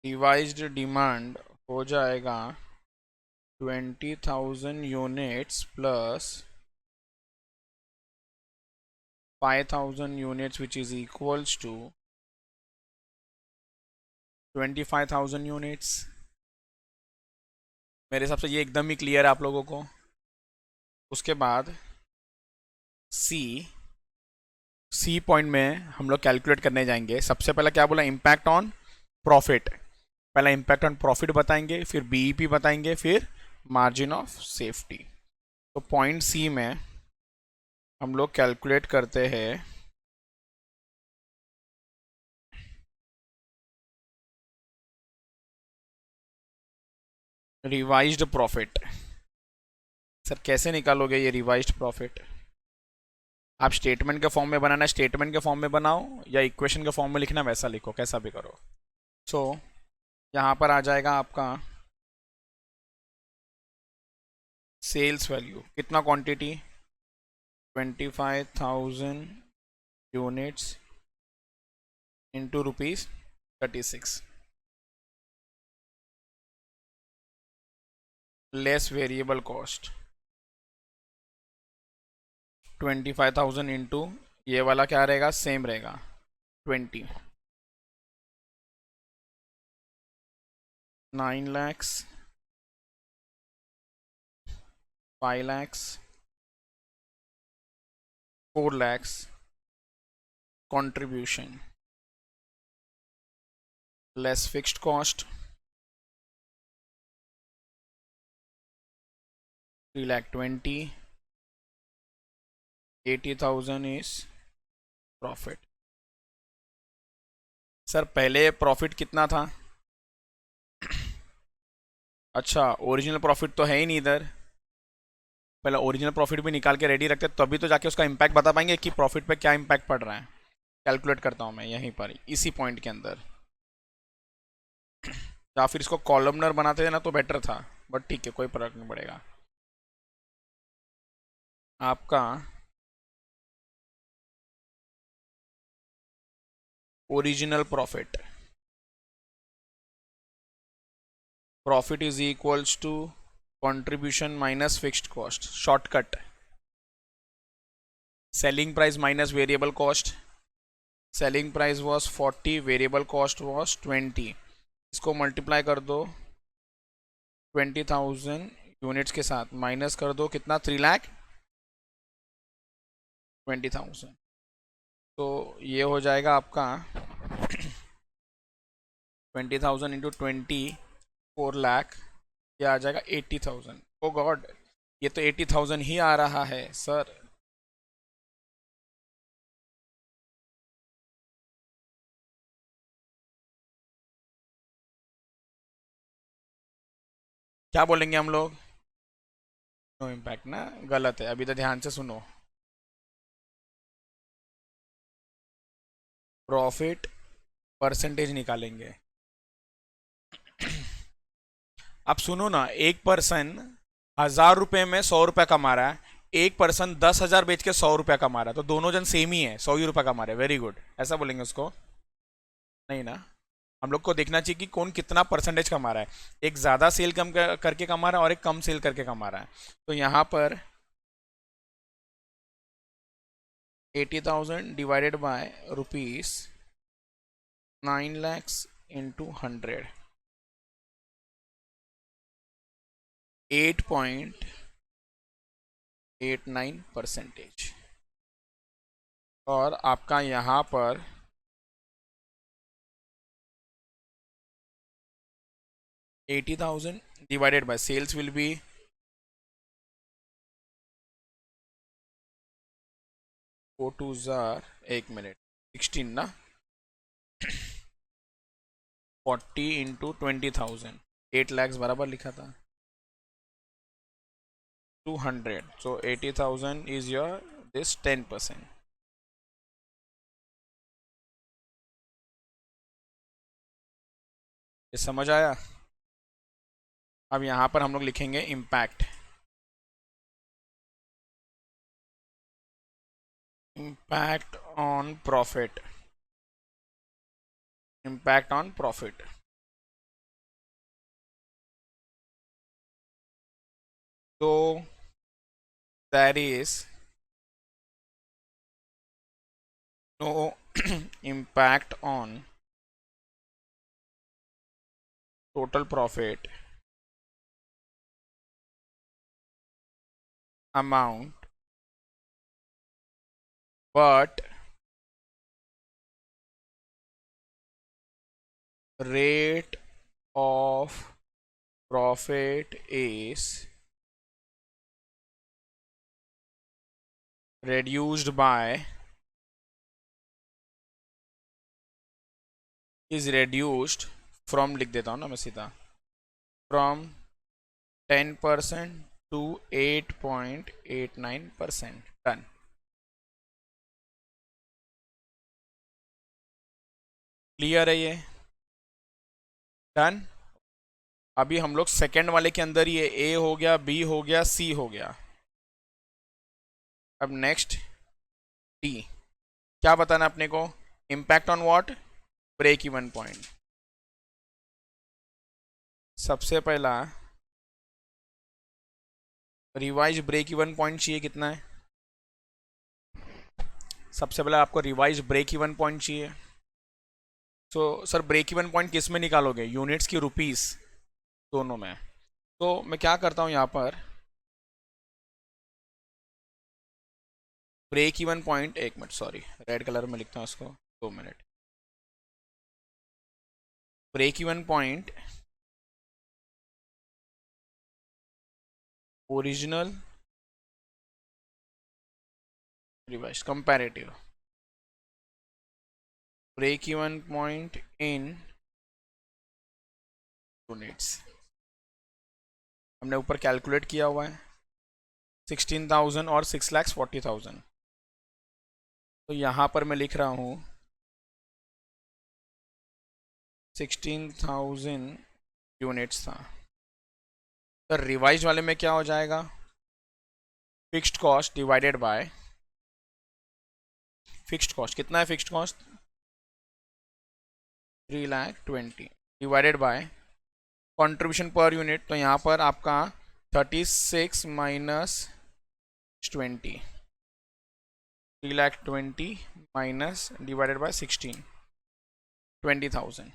रिवाइज्ड डिमांड हो जाएगा 20,000 units plus 5,000 units which is equals to 25,000 units. मेरे हिसाब से ये एकदम ही क्लियर है आप लोगों को। उसके बाद सी पॉइंट में हम लोग कैलकुलेट करने जाएंगे। सबसे पहले क्या बोला, इम्पैक्ट ऑन प्रॉफिट। पहला इम्पैक्ट ऑन प्रॉफिट बताएंगे, फिर बीईपी बताएंगे, फिर मार्जिन ऑफ सेफ्टी। तो पॉइंट सी में हम लोग कैलकुलेट करते हैं रिवाइज्ड प्रॉफिट। सर कैसे निकालोगे ये रिवाइज्ड प्रॉफिट? आप स्टेटमेंट के फॉर्म में बनाना, स्टेटमेंट के फॉर्म में बनाओ, या इक्वेशन के फॉर्म में लिखना वैसा लिखो, कैसा भी करो। सो यहाँ पर आ जाएगा आपका सेल्स वैल्यू, कितना quantity, 25,000 units into ₹36 less variable cost. 25,000 into ये वाला क्या रहेगा, सेम रहेगा 20, 9 lakhs, 5 lakhs, 4 lakhs contribution less fixed cost 3,20,000, 80,000 is profit. Sir पहले प्रॉफिट कितना था? अच्छा, ओरिजिनल प्रॉफिट तो है ही नहीं इधर। पहले ओरिजिनल प्रॉफिट भी निकाल के रेडी रखते, तभी तो जाके उसका इम्पैक्ट बता पाएंगे कि प्रॉफिट पे क्या इम्पैक्ट पड़ रहा है। कैलकुलेट करता हूँ मैं यहीं पर इसी पॉइंट के अंदर, या फिर इसको कॉलमनर बनाते थे ना तो बेटर था, बट ठीक है, कोई फर्क नहीं पड़ेगा। आपका original profit, profit is equals to contribution minus fixed cost, shortcut, selling price minus variable cost. Selling price was 40, variable cost was 20, इसको मल्टीप्लाई कर दो 20,000 यूनिट्स के साथ, माइनस कर दो कितना, 3,20,000। तो ये हो जाएगा आपका 20,000 इंटू 20, 4 लाख, ये आ जाएगा 80,000। ओ गॉड, ये तो 80,000 ही आ रहा है सर। क्या बोलेंगे हम लोग? नो इम्पैक्ट ना, गलत है। अभी तो ध्यान से सुनो, प्रॉफिट परसेंटेज निकालेंगे। अब सुनो ना, एक पर्सन 1,000 रुपए में 100 रुपया कमा रहा है, एक पर्सन 10,000 बेच के 100 रुपया कमा रहा है, तो दोनों जन सेम ही है, 100 ही रुपया कमा रहे हैं। वेरी गुड, ऐसा बोलेंगे उसको? नहीं ना, हम लोग को देखना चाहिए कि कौन कितना परसेंटेज कमा रहा है। एक ज़्यादा सेल करके कमा रहा है और एक कम सेल करके कमा रहा है। तो यहाँ पर 80,000 divided by rupees 9 lakhs into 100, 8.89%। और आपका यहाँ पर 80,000 divided by sales will be 4 2 एक मिनट 16 ना, 40 इंटू 20,000, 8 lakhs बराबर लिखा था, 200। So 80,000 is your this 10%। ये समझ आया? अब यहाँ पर हम लोग लिखेंगे impact, impact on profit, impact on profit. तो there is no impact on total profit amount but rate of profit is reduced by is reduced from, लिख देता हूँ ना मैं सीधा, from 10% to 8.89%. डन. क्लियर है ये? डन. अभी हम लोग सेकेंड वाले के अंदर ये ए हो गया, बी हो गया, सी हो गया. अब नेक्स्ट डी. क्या बताना अपने को? Impact on what? Break even point. सबसे पहला रिवाइज ब्रेक इवन पॉइंट चाहिए. कितना है? सबसे पहले आपको रिवाइज ब्रेक इवन पॉइंट चाहिए. तो सर ब्रेक इवन पॉइंट किस में निकालोगे? यूनिट्स की, रुपीस, दोनों में. तो मैं क्या करता हूं यहां पर, ब्रेक इवन पॉइंट, एक मिनट सॉरी, रेड कलर में लिखता हूं इसको, 2 minute. Break even point original revise comparative. Break even point in units हमने ऊपर कैलकुलेट किया हुआ है, 16,000 और 6,40,000. तो यहाँ पर मैं लिख रहा हूँ 16,000 यूनिट्स था. तो रिवाइज वाले में क्या हो जाएगा? Fixed cost divided bye fixed cost. कितना है fixed cost? 3,20,000 divided by contribution per unit. तो यहाँ पर आपका 36 माइनस 20, 3,20,000 माइनस डिवाइडेड बाय 16, 20,000.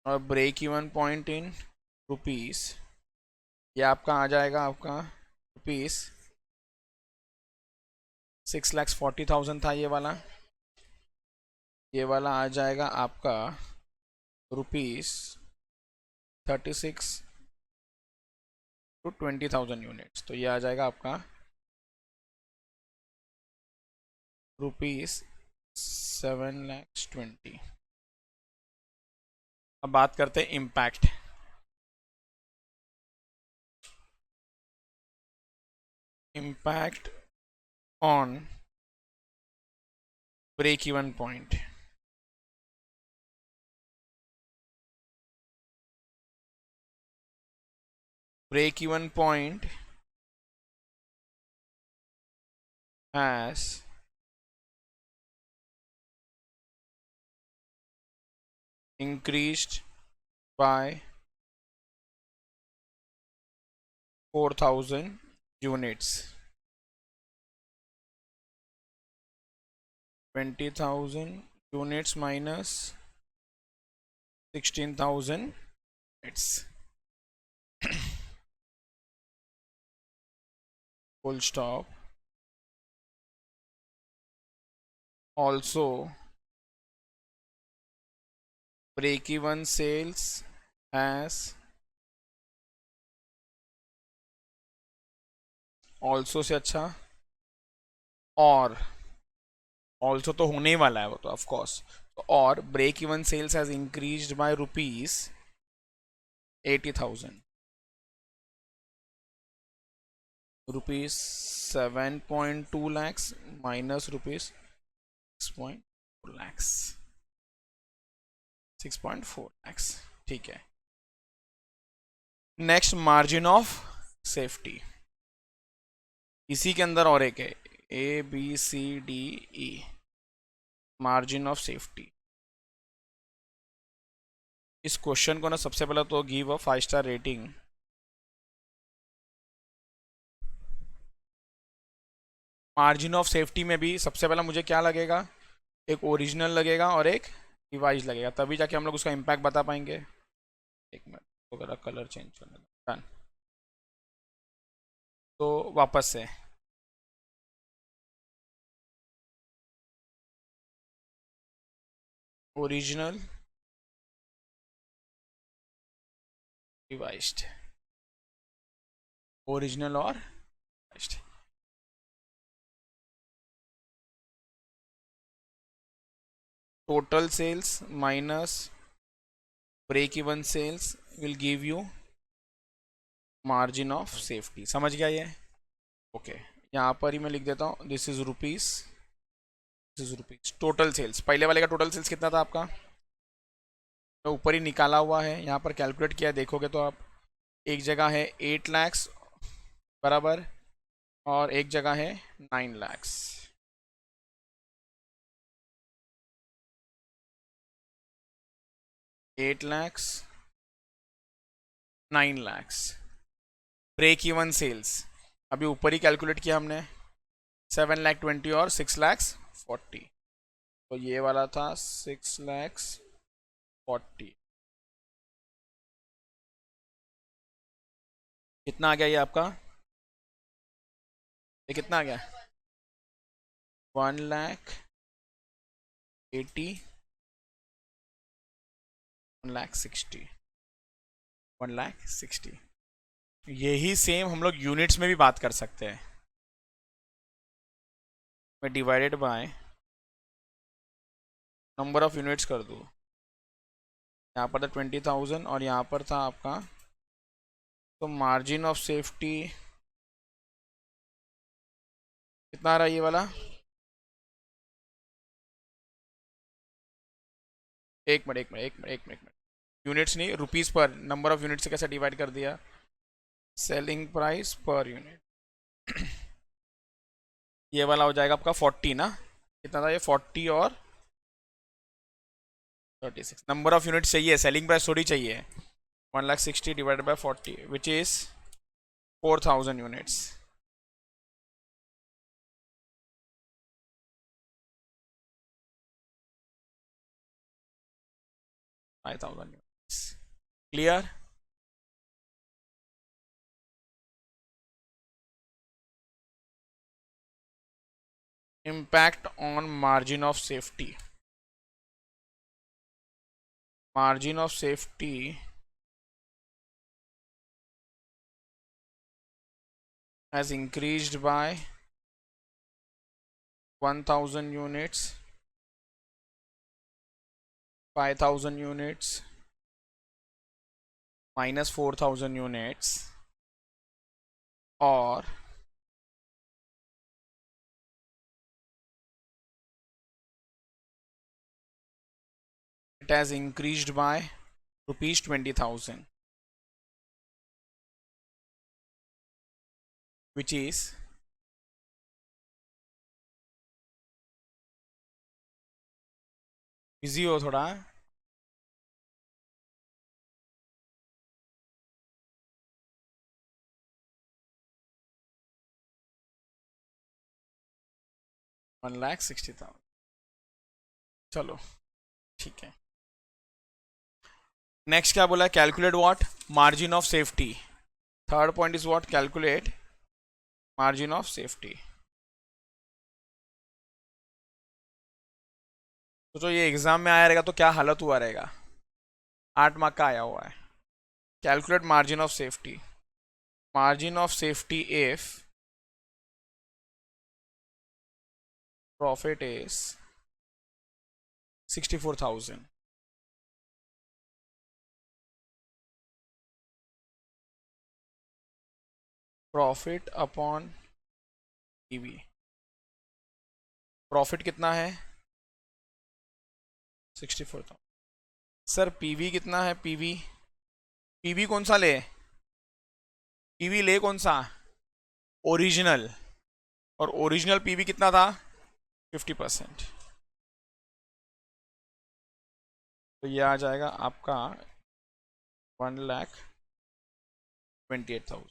और break even point in rupees, ये आपका आ जाएगा, आपका रुपीस 6,40,000 था ये वाला आ जाएगा आपका रुपीस 36 to 20,000 यूनिट्स. तो ये आ जाएगा आपका रुपीस 7,20,000. अब बात करते हैं impact. Impact on break even point. Break even point has increased by 4,000 units. 20,000 units minus 16,000 units. Full stop. Also break even sales as also से अच्छा, और also तो होने ही वाला है वो तो ऑफ कोर्स. और break even sales has increased by rupees 80,000. Rupees 7.2 lakhs minus rupees 6.4 lakhs, 6.4 lakhs. ठीक है. Next margin of safety. इसी के अंदर और एक है, ABCDE, मार्जिन ऑफ सेफ्टी. इस क्वेश्चन को ना सबसे पहले तो give a 5 star rating. Margin of safety में भी सबसे पहला मुझे क्या लगेगा? एक ओरिजिनल लगेगा और एक रिवाइज लगेगा, तभी जाके हम लोग उसका इम्पैक्ट बता पाएंगे. एक मिनट. वगैरह कलर चेंज करना, डन। तो वापस से ओरिजिनल रिवाइज्ड, ओरिजिनल और revised. Total sales minus break even sales will give you margin of safety. समझ गया ये? ओके, यहाँ पर ही मैं लिख देता हूँ, this is rupees, this is rupees. Total sales, पहले वाले का टोटल सेल्स कितना था आपका, तो ऊपर ही निकाला हुआ है, यहाँ पर कैलकुलेट किया देखोगे तो आप, एक जगह है 8 lakhs बराबर, और एक जगह है 9 lakhs। 8 lakhs, 9 lakhs। Break even sales अभी ऊपर ही कैलकुलेट किया हमने, 7,20,000 और 6,40,000। तो ये वाला था 6,40,000। कितना आ गया ये आपका, ये कितना आ गया, 1,80,000, 1,60,000, 1,60,000। यही सेम हम लोग यूनिट्स में भी बात कर सकते हैं। मैं divided by number of units कर दूँ, यहाँ पर था 20,000 और यहाँ पर था आपका, तो मार्जिन ऑफ सेफ्टी कितना आ रहा है ये वाला, एक मिनट एक मिनट एक मिनट एक मिनट एक मिनट, यूनिट्स नहीं, रुपीस पर, नंबर ऑफ यूनिट से कैसे डिवाइड कर दिया, सेलिंग प्राइस पर यूनिट। ये वाला हो जाएगा आपका 40 ना, कितना था ये 40 और 36, नंबर ऑफ यूनिट चाहिए, सेलिंग प्राइस थोड़ी चाहिए। 1,60,000 divided by 40 which is 4,000 units. Clear? impact on margin of safety, margin of safety has increased by 1,000 units, 5,000 units, minus 4,000 units, or it has increased by rupees 20,000, which is easy हो थोड़ा, $1,60,000। चलो ठीक है, next क्या बोला, calculate what, margin of safety. Third point is what, calculate margin of safety. तो जो ये एग्जाम में आया रहेगा तो क्या हालत हुआ रहेगा, 8 मार्क का आया हुआ है। Calculate margin of safety, margin of safety if profit is 64,000, profit upon PV, profit कितना है 64,000। सर पीवी कितना है, पीवी, पीवी कौन सा ले, पीवी ले कौन सा, ओरिजिनल, और ओरिजिनल पीवी कितना था 50%। तो ये आ जाएगा आपका 1,28,000।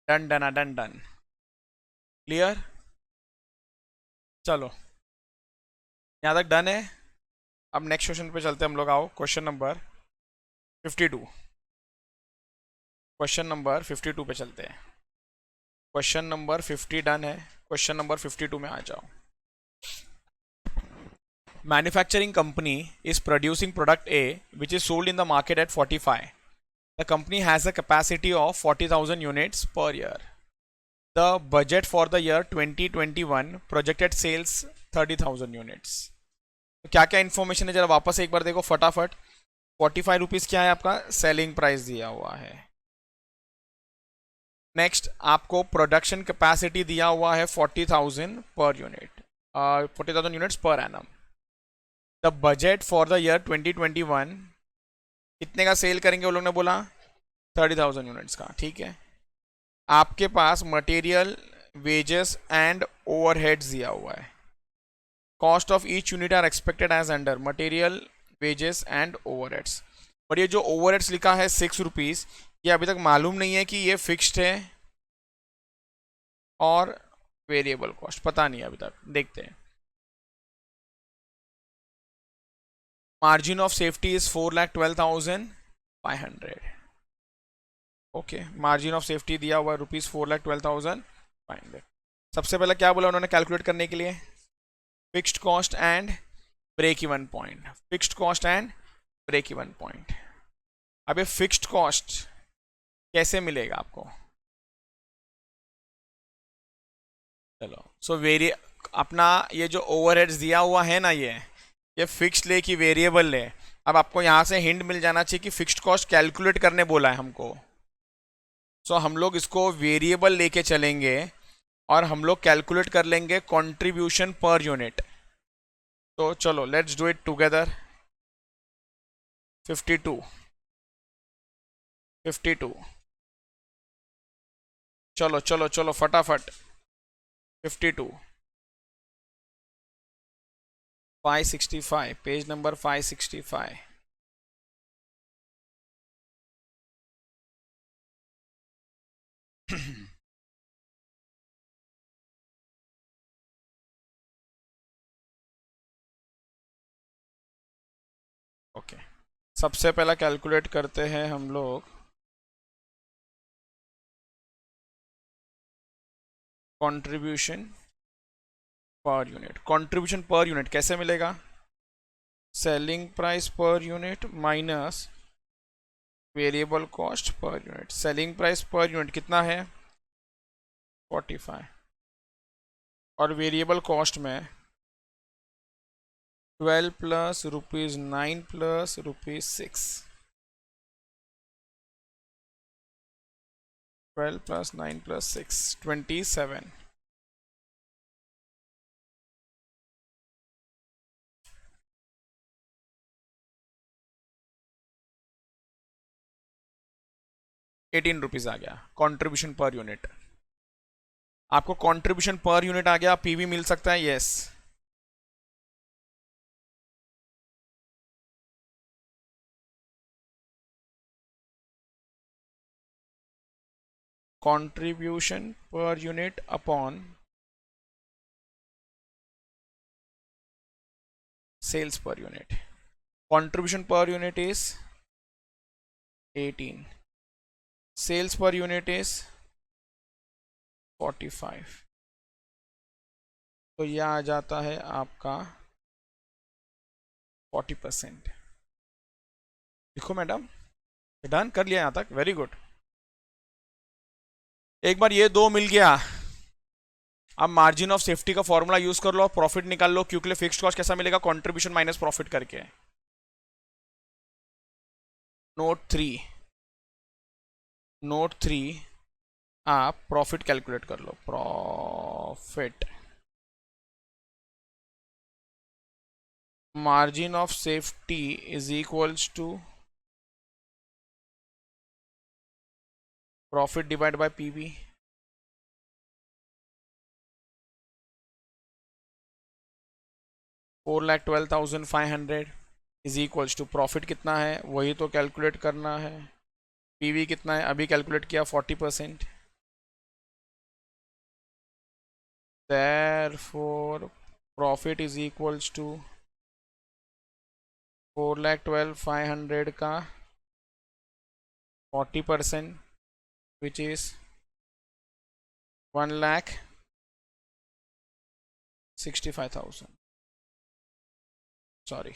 Done done done done, clear? चलो यहाँ तक डन है। अब नेक्स्ट क्वेश्चन पे चलते हैं हम लोग, आओ क्वेश्चन नंबर 52, क्वेश्चन नंबर 52 पे चलते हैं। क्वेश्चन नंबर 50 डन है, क्वेश्चन नंबर 52 में आ जाओ। Manufacturing company is producing product A which is sold in the market at 45. The company has a capacity of 40,000 units per year. The budget for the year 2021 projected sales 30,000 units. तो क्या क्या information है जरा वापस एक बार देखो फटाफट। 45 rupees क्या है आपका सेलिंग प्राइस दिया हुआ है। नेक्स्ट आपको प्रोडक्शन कैपेसिटी दिया हुआ है 40,000 per unit, 40,000 units per annum. The budget for the year 2021 कितने का सेल करेंगे वो लोग ने बोला 30,000 यूनिट्स का, ठीक है। आपके पास मटेरियल वेजेस एंड ओवरहेड्स दिया हुआ है। Cost of each unit are expected as under material wages and overheads. और ये जो ओवरहेड्स लिखा है 6 रुपीज़, ये अभी तक मालूम नहीं है कि ये फिक्स्ड है और वेरिएबल कॉस्ट पता नहीं है अभी तक, देखते हैं। Margin of safety is 4,12,500। Okay, margin of safety दिया हुआ रुपीज़ 4,12,500। सबसे पहले क्या बोला उन्होंने कैलकुलेट करने के लिए, fixed cost and break even point. Fixed cost and break even point. अब ये फिक्स्ड कॉस्ट कैसे मिलेगा आपको, चलो सो अपना ये जो ओवरहेड्स दिया हुआ है ना, ये फिक्स्ड ले कि वेरिएबल ले। अब आपको यहाँ से हिंट मिल जाना चाहिए कि फिक्स्ड कॉस्ट कैलकुलेट करने बोला है हमको। सो हम लोग इसको वेरिएबल लेके चलेंगे और हम लोग कैलकुलेट कर लेंगे कंट्रीब्यूशन पर यूनिट। तो चलो लेट्स डू इट टुगेदर। 52 52, चलो चलो चलो फटाफट। 52 565, पेज नंबर 565। ओके, सबसे पहला कैलकुलेट करते हैं हम लोग contribution per unit. Contribution per unit कैसे मिलेगा, selling price per unit minus variable cost per unit. Selling price पर यूनिट कितना है 45 और वेरिएबल कॉस्ट में 12 plus rupees 9 plus rupees 6, 12 plus 9 plus 6 27। ₹18 आ गया कंट्रीब्यूशन पर यूनिट। आपको कंट्रीब्यूशन पर यूनिट आ गया, पीवी मिल सकता है, yes. contribution per unit upon sales per unit. Contribution per unit is 18, sales per unit is 45। तो यह आ जाता है आपका 40%। देखो मैडम, डन कर लिया यहाँ तक, वेरी गुड। एक बार ये दो मिल गया, अब मार्जिन ऑफ सेफ्टी का फॉर्मूला यूज कर लो, प्रॉफिट निकाल लो। क्योंकि फिक्स्ड कॉस्ट कैसा मिलेगा, कंट्रीब्यूशन माइनस प्रॉफिट करके। नोट 3 आप प्रॉफिट कैलकुलेट कर लो। Profit margin of safety is equals to profit divide by PV. $4,12,500 is equals to profit कितना है वही तो कैलकुलेट करना है। पीवी कितना है अभी कैलकुलेट किया 40%। therefore profit is equals to 4,12,500 का 40%, which is 1,65,000. Sorry.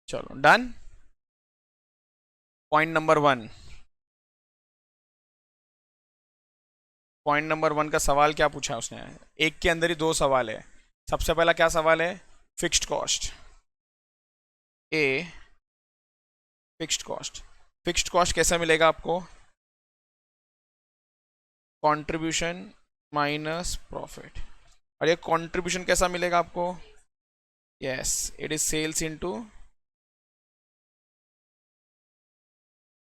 चलो डन. पॉइंट नंबर 1. पॉइंट नंबर 1 का सवाल क्या पूछा है उसने? एक के अंदर ही दो सवाल है. सबसे पहला क्या सवाल है? Fixed cost. A fixed cost. Fixed cost कैसा मिलेगा आपको? Contribution minus profit. और ये कंट्रीब्यूशन कैसा मिलेगा आपको? Yes, it is sales into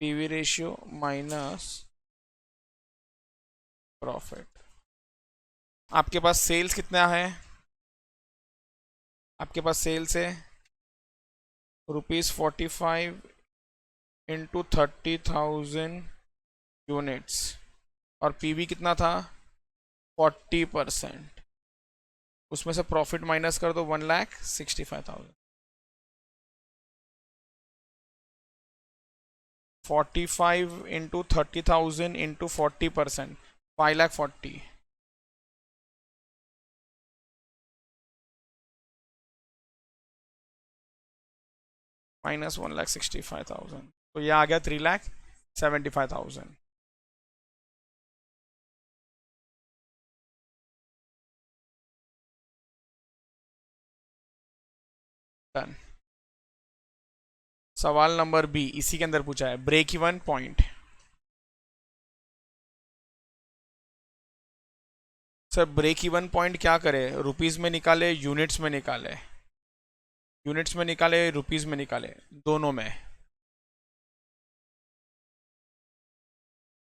PV ratio minus profit. आपके पास सेल्स कितना है? आपके पास सेल्स है ₹45 इंटू 30,000 यूनिट्स. और पीवी कितना था? 40%. उसमें से प्रॉफिट माइनस कर दो 1,65,000. 45 इंटू 30,000 इंटू 40%, 5,40,000. माइनस 1,65,000, तो ये आ गया 3,75,000. डन. सवाल नंबर बी इसी के अंदर पूछा है. Break even point. Sir break even point क्या करे? रुपीस में निकाले, यूनिट्स में निकाले? यूनिट्स में निकाले, रुपीस में निकाले? दोनों में.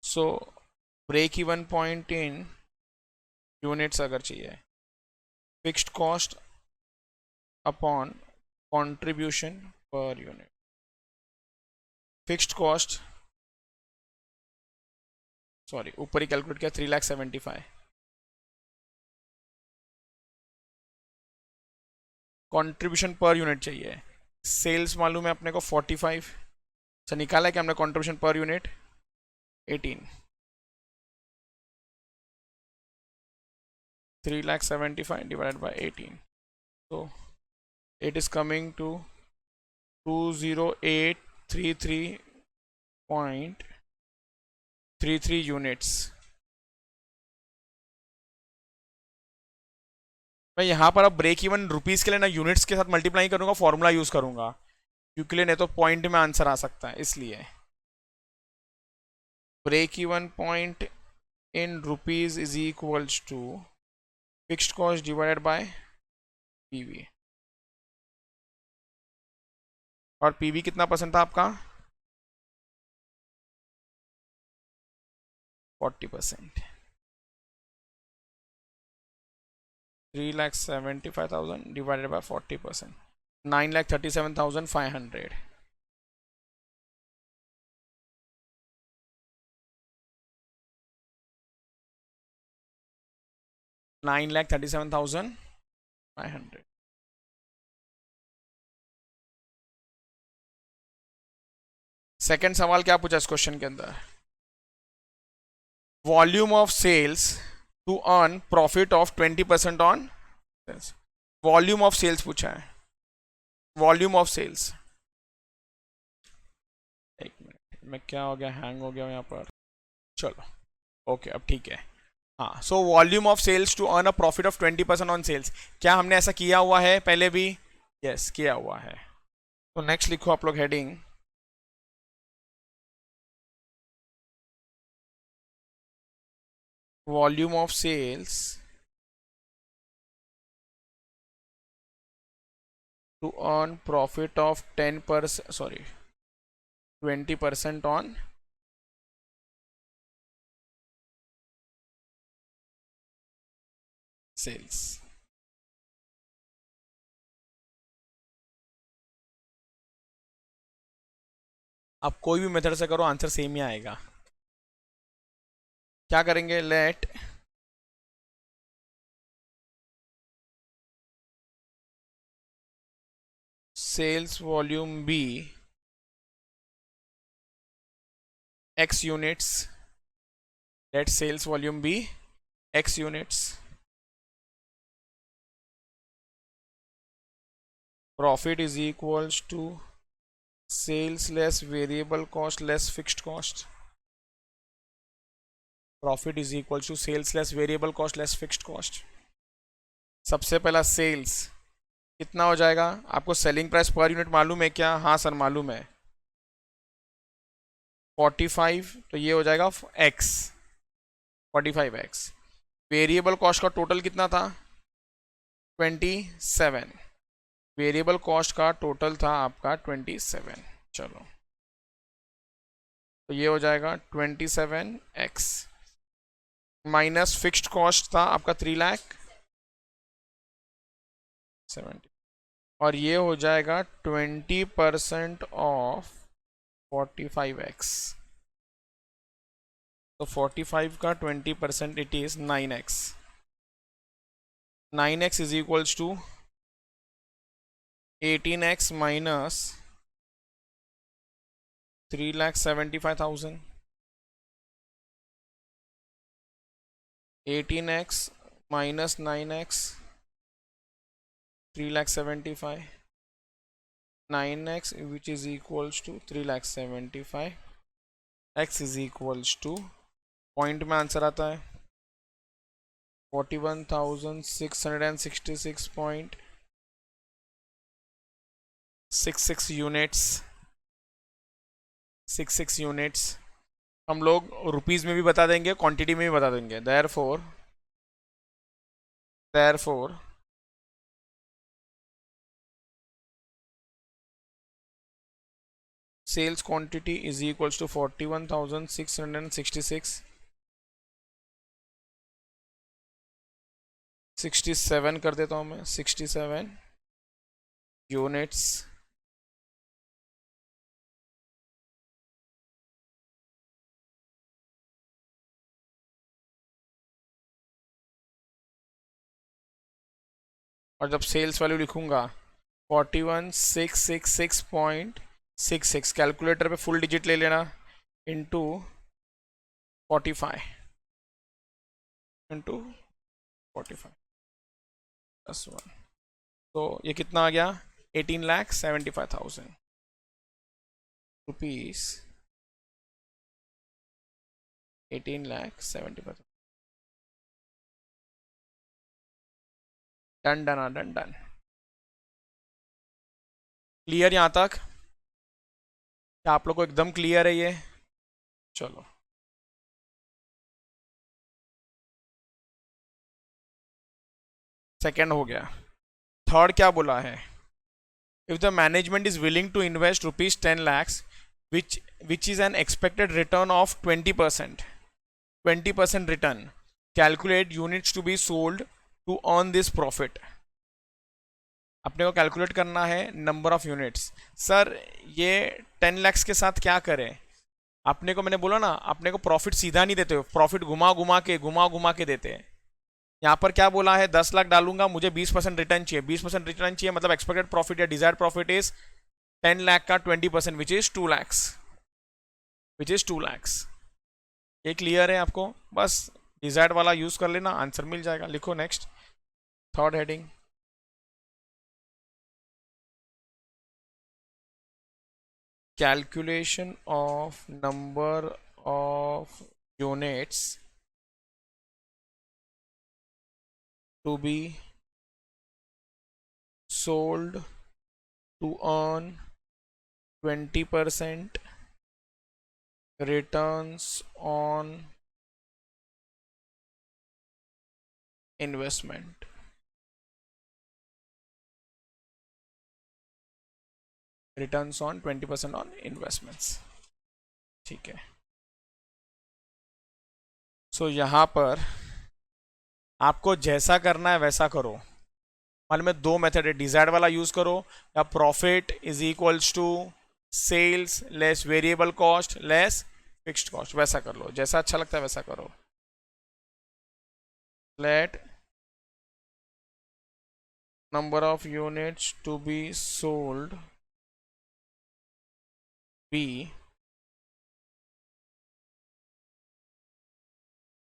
So break even point in units अगर चाहिए, fixed cost upon contribution per unit. Fixed cost, sorry ऊपर ही कैलकुलेट किया, 3,75,000. कंट्रीब्यूशन पर यूनिट चाहिए. सेल्स मालूम है अपने को 45. अच्छा निकाला है कि हमने contribution per unit 18. 3,75,000 divided by 18. So it is coming to 20833.33 units. मैं यहाँ पर अब ब्रेक इवन रुपीस के लिए ना यूनिट्स के साथ मल्टीप्लाई करूंगा, फॉर्मूला यूज करूंगा क्योंकि नहीं तो पॉइंट में आंसर आ सकता है, इसलिए break even point in rupees is equals to fixed cost divided by PV. और पीवी कितना परसेंट था आपका? 40%. 3,75,000 divided by 40%, 9,37,500. $9,37,500. सेकेंड सवाल क्या पूछा इस क्वेश्चन के अंदर? Volume of sales to earn profit of 20% on. Volume of sales पूछा है. Volume of sales. एक मिनट में क्या हो गया, हैंग हो गया यहाँ पर. चलो ओके अब ठीक है. हाँ, so volume of sales to earn a profit of 20% on sales. क्या हमने ऐसा किया हुआ है पहले भी? यस किया हुआ है. तो नेक्स्ट लिखो आप लोग heading volume of sales to earn profit of 10%, sorry 20% on sales. आप कोई भी मेथड से करो आंसर सेम ही आएगा. क्या करेंगे? Let sales volume be x units, let sales volume be x units, profit is equals to sales less variable cost less fixed cost, profit is equals to sales less variable cost less fixed cost। सबसे पहला sales कितना हो जाएगा, आपको selling price per unit मालूम है क्या? हाँ सर मालूम है, 45, तो ये हो जाएगा x, 45x। वेरिएबल कॉस्ट का टोटल कितना था? 27, वेरिएबल कॉस्ट का टोटल था आपका 27। चलो तो ये हो जाएगा 27x माइनस फिक्स्ड कॉस्ट था आपका 3,70,000 और ये हो जाएगा 20% ऑफ 45x, तो 45 का 20% it is 9x, 9x is equals to 18x minus 3,75,000, 18x minus 9x 3,75,000, 9x which is equals to 3,75,000, x is equals to point में आंसर आता है 41,666.66 यूनिट्स, 66 यूनिट्स। हम लोग रुपीस में भी बता देंगे, क्वांटिटी में भी बता देंगे। Therefore sales quantity is equals to 41,666, 67 कर देता हूँ मैं, 67 यूनिट्स और जब सेल्स वैल्यू लिखूंगा 41,666.66, कैलकुलेटर पे फुल डिजिट ले लेना, इंटू 45 इंटू 45 प्लस 1, तो ये कितना आ गया 18,75,000 rupees, 18,75,000। Done done done done, clear यहां तक? क्या आप लोग को एकदम क्लियर है ये? चलो सेकेंड हो गया। थर्ड क्या बोला है? If the management is willing to invest rupees 10 lakhs which is an expected return of 20% return, calculate units to be sold to earn this profit। अपने को कैलकुलेट करना है नंबर ऑफ यूनिट्स। सर ये 10 lakhs के साथ क्या करें? अपने को मैंने बोला ना, अपने को प्रॉफिट सीधा नहीं देते हो, प्रॉफिट घुमा घुमा के देते हैं। यहाँ पर क्या बोला है, 10 लाख डालूंगा, मुझे 20% रिटर्न चाहिए, 20% रिटर्न चाहिए, मतलब एक्सपेक्टेड प्रॉफिट या डिजायर्ड प्रॉफिट इज 10 लाख का 20% विच इज 2 lakhs। ये क्लियर है आपको? बस डिजायर्ड वाला यूज कर लेना, आंसर मिल जाएगा। लिखो next, third heading, calculation of number of units to be sold to earn 20% returns on investment। Returns on 20% on investments, ठीक है। सो यहाँ पर आपको जैसा करना है वैसा करो। मालूम है दो मेथड है, डिजायर्ड वाला यूज करो या profit is equals to sales less variable cost less fixed cost, वैसा कर लो, जैसा अच्छा लगता है वैसा करो। Let number of units to be sold be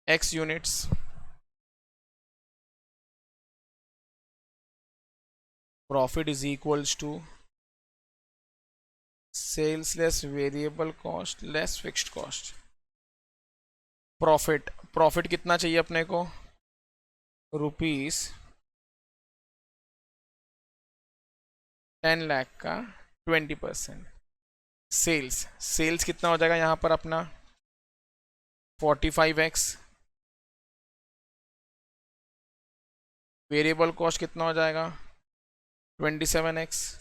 x units. Profit is equals to sales less variable cost less fixed cost. Profit कितना चाहिए अपने को? ₹10 लाख का 20%. सेल्स कितना हो जाएगा यहाँ पर अपना? 45x. वेरिएबल कॉस्ट कितना हो जाएगा? 27x.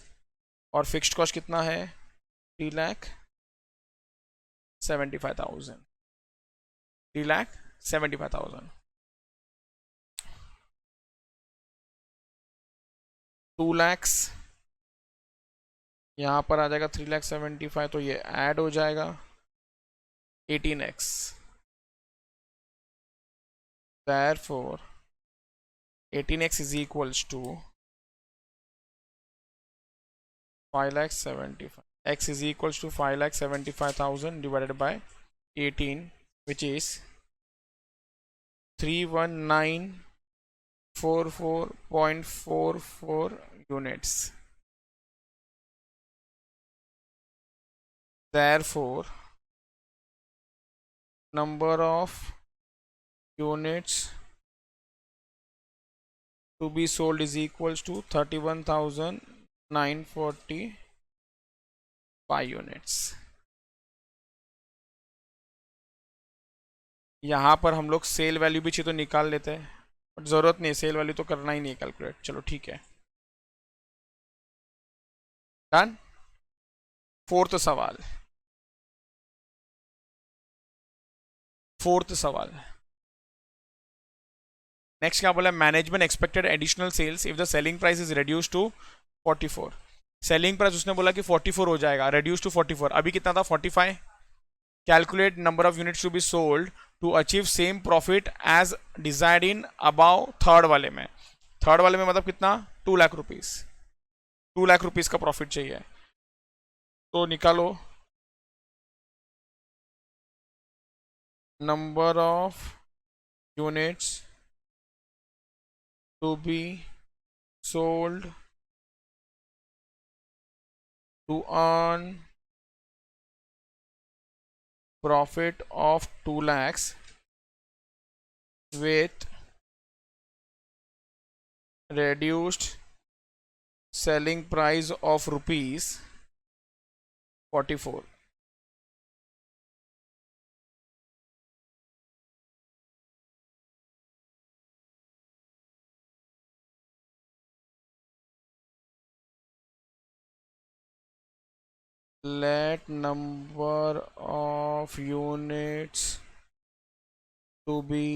और फिक्स्ड कॉस्ट कितना है? 3,75,000. 3,75,000. 2 lakhs यहाँ पर आ जाएगा 3,75,000, तो ये ऐड हो जाएगा 18x. Therefore 18x is equals to 5,75,000. X is equals to 5,75,000 divided by 18, which is 31944.44 units. Therefore number of units to be sold is equals to 31,945 units. यहाँ पर हम लोग सेल वैल्यू भी चाहिए तो निकाल लेते हैं, बट ज़रूरत नहीं, सेल वैल्यू तो करना ही नहीं कैलकुलेट. चलो ठीक है, डन. फोर्थ सवाल. नेक्स्ट क्या बोला? Management expected additional sales if the selling price is reduce to 44. Selling price उसने बोला कि 44 हो जाएगा, रेड्यूस टू 44. अभी कितना था? 45. Calculate number of units to be sold to achieve same profit as desired in above. Third वाले में मतलब कितना? 2 लाख रुपीज. 2 लाख रुपीज का प्रॉफिट चाहिए, तो निकालो number of units to be sold to earn profit of 2 lakhs with reduced selling price of rupees 44. Let number of units to be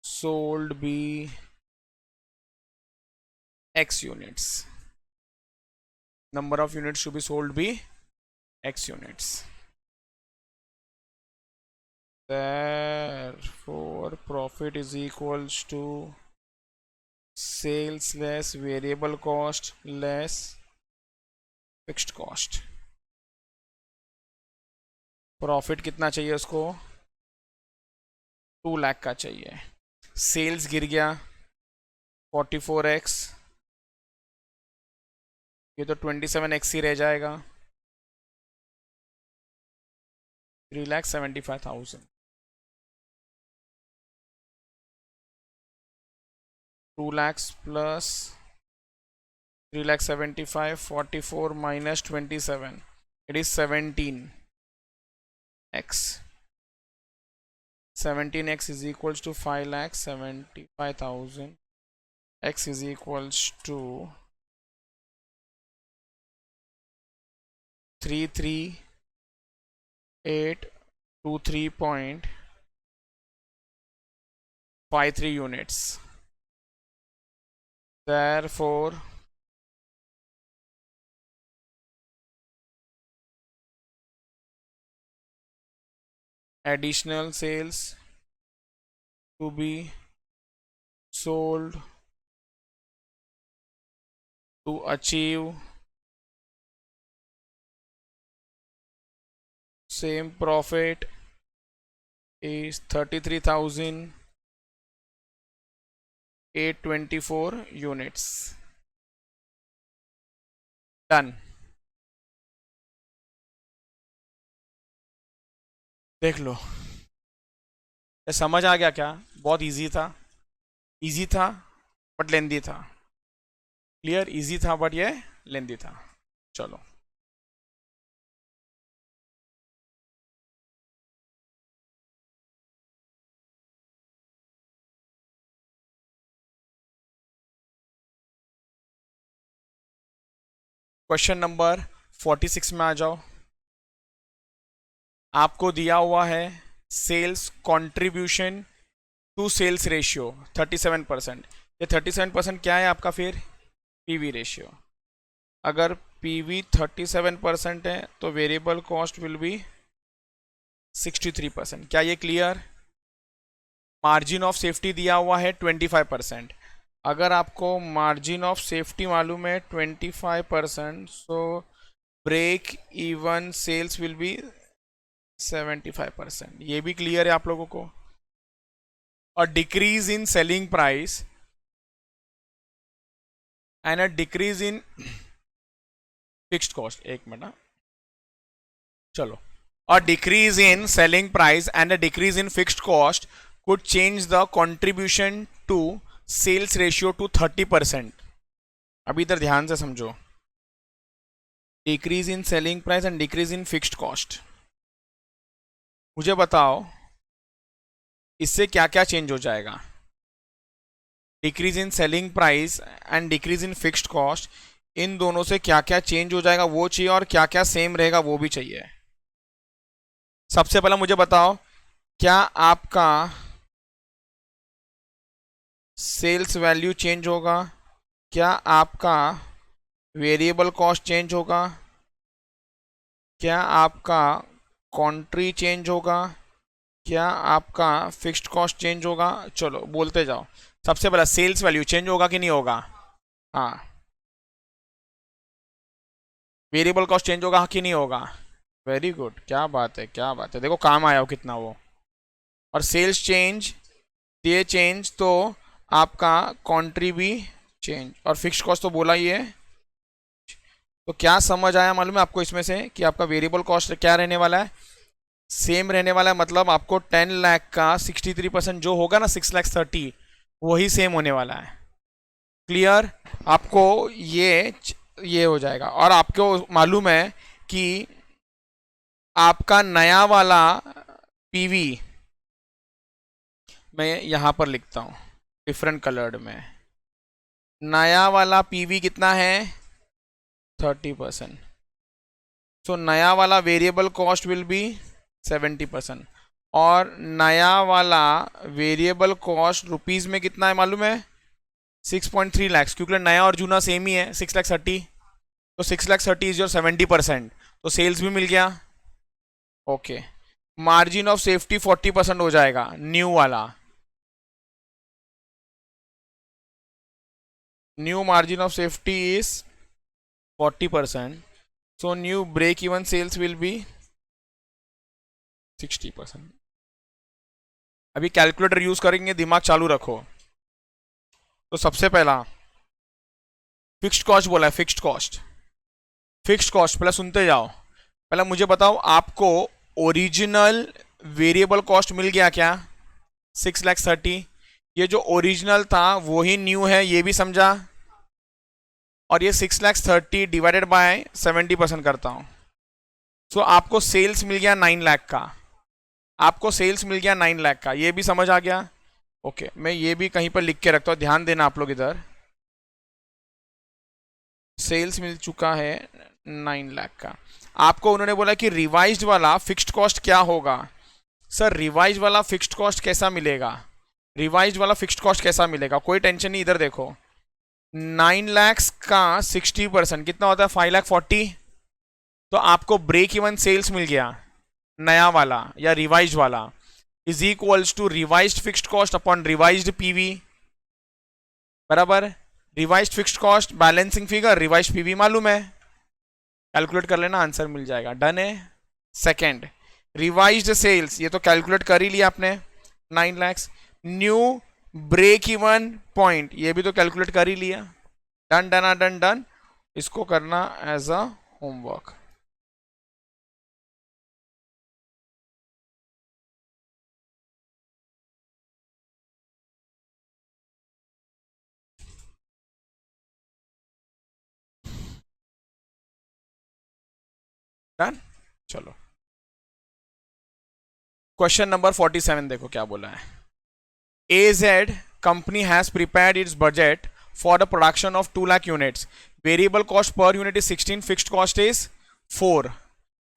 sold be x units. Number of units to be sold be x units. Therefore profit is equals to sales less variable cost less fixed cost. Profit कितना चाहिए उसको? 2 लाख का चाहिए. Sales गिर गया 44x, ये तो 27x ही रह जाएगा. 3,75,000. 2 lakhs plus 3,75,000, 44 minus 27, it is 17x. 17x is equals to 5,75,000. X is equals to 33823.53 units. Therefore additional sales to be sold to achieve same profit is 33,824 units. Done. देख लो, ये समझ आ गया क्या? बहुत इजी था, इजी था बट लेंदी था। Clear? Easy था बट ये लेंदी था। चलो क्वेश्चन नंबर 46 में आ जाओ। आपको दिया हुआ है sales contribution to sales ratio 37%। ये 37% क्या है आपका? फिर पीवी रेशियो। अगर पीवी 37% है तो वेरिएबल कॉस्ट विल बी 63%। क्या ये क्लियर? मार्जिन ऑफ सेफ्टी दिया हुआ है 25%। अगर आपको मार्जिन ऑफ सेफ्टी मालूम है 25%, so break even sales will be 75%। ये भी क्लियर है आप लोगों को? और decrease in selling price and a decrease in fixed cost. एक मिनट, चलो। A decrease in selling price and a decrease in fixed cost could change the contribution to sales ratio to 30%। अभी इधर ध्यान से समझो। Decrease in selling price and decrease in fixed cost। मुझे बताओ इससे क्या क्या चेंज हो जाएगा? Decrease in selling price and decrease in fixed cost, इन दोनों से क्या क्या चेंज हो जाएगा वो चाहिए, और क्या क्या सेम रहेगा वो भी चाहिए। सबसे पहला मुझे बताओ, क्या आपका सेल्स वैल्यू चेंज होगा? क्या आपका वेरिएबल कॉस्ट चेंज होगा? क्या आपका कॉन्ट्री चेंज होगा? क्या आपका फिक्स्ड कॉस्ट चेंज होगा? चलो बोलते जाओ। सबसे पहला सेल्स वैल्यू चेंज होगा कि नहीं होगा? हाँ। वेरिएबल कॉस्ट चेंज होगा कि नहीं होगा? वेरी गुड, क्या बात है, क्या बात है। देखो काम आया हो कितना वो। और सेल्स चेंज, ये चेंज तो आपका कॉन्ट्री भी चेंज, और फिक्स कॉस्ट तो बोला ही है। तो क्या समझ आया मालूम है आपको इसमें से कि आपका वेरिएबल कॉस्ट क्या रहने वाला है? सेम रहने वाला है। मतलब आपको 10 लाख का 63% जो होगा ना, 6,30,000, वही सेम होने वाला है। क्लियर? आपको ये हो जाएगा। और आपको मालूम है कि आपका नया वाला पीवी, मैं यहां पर लिखता हूं डिफरेंट कलर्ड में, नया वाला पीवी कितना है? 30%। सो नया वाला वेरिएबल कॉस्ट विल बी 70%। और नया वाला वेरिएबल कॉस्ट रुपीज में कितना है मालूम है? 6.3 लाख, क्योंकि नया और जूना सेम ही है, 6,30,000। तो 6,30,000 इज योर 70%। तो सेल्स भी मिल गया। ओके, मार्जिन ऑफ सेफ्टी 40% हो जाएगा न्यू वाला। New margin of safety is 40%, so new break even sales will be 60%। अभी कैलकुलेटर यूज करेंगे, दिमाग चालू रखो। तो सबसे पहला फिक्स्ड कॉस्ट बोला है, फिक्स्ड कॉस्ट। फिक्स्ड कॉस्ट पहले सुनते जाओ। पहले मुझे बताओ, आपको ओरिजिनल वेरिएबल कॉस्ट मिल गया क्या? 6,30,000। ये जो ओरिजिनल था वो ही न्यू है, ये भी समझा। और ये 6,30,000 डिवाइडेड बाय 70% करता हूं। सो आपको सेल्स मिल गया 9 लाख का। आपको सेल्स मिल गया 9 लाख का, ये भी समझ आ गया? ओके, मैं ये भी कहीं पर लिख के रखता हूं, ध्यान देना आप लोग इधर। सेल्स मिल चुका है 9 लाख का। आपको उन्होंने बोला कि रिवाइज्ड वाला फिक्स्ड कॉस्ट क्या होगा? सर रिवाइज्ड वाला फिक्स्ड कॉस्ट कैसा मिलेगा? रिवाइज्ड वाला फिक्स्ड कॉस्ट कैसा मिलेगा? कोई टेंशन नहीं, इधर देखो। 9 लाख का 60% कितना होता है? 5,40,000। तो आपको ब्रेक इवन सेल्स मिल गया नया वाला या रिवाइज्ड वाला, is equals to revised fixed cost upon revised PV, बराबर। Revised fixed cost balancing figure, revised PV मालूम है, कैलकुलेट कर लेना, आंसर मिल जाएगा। डन है। सेकेंड, रिवाइज्ड सेल्स ये तो कैलकुलेट कर ही लिया आपने 9 lakhs. New break even point ये भी तो कैलकुलेट कर ही लिया. Done done done done. इसको करना एज अ होमवर्क. डन. चलो क्वेश्चन नंबर 47 देखो क्या बोला है. AZ company has prepared its budget for the production of 2 lakh units. Variable cost per unit is 16, fixed cost is 4.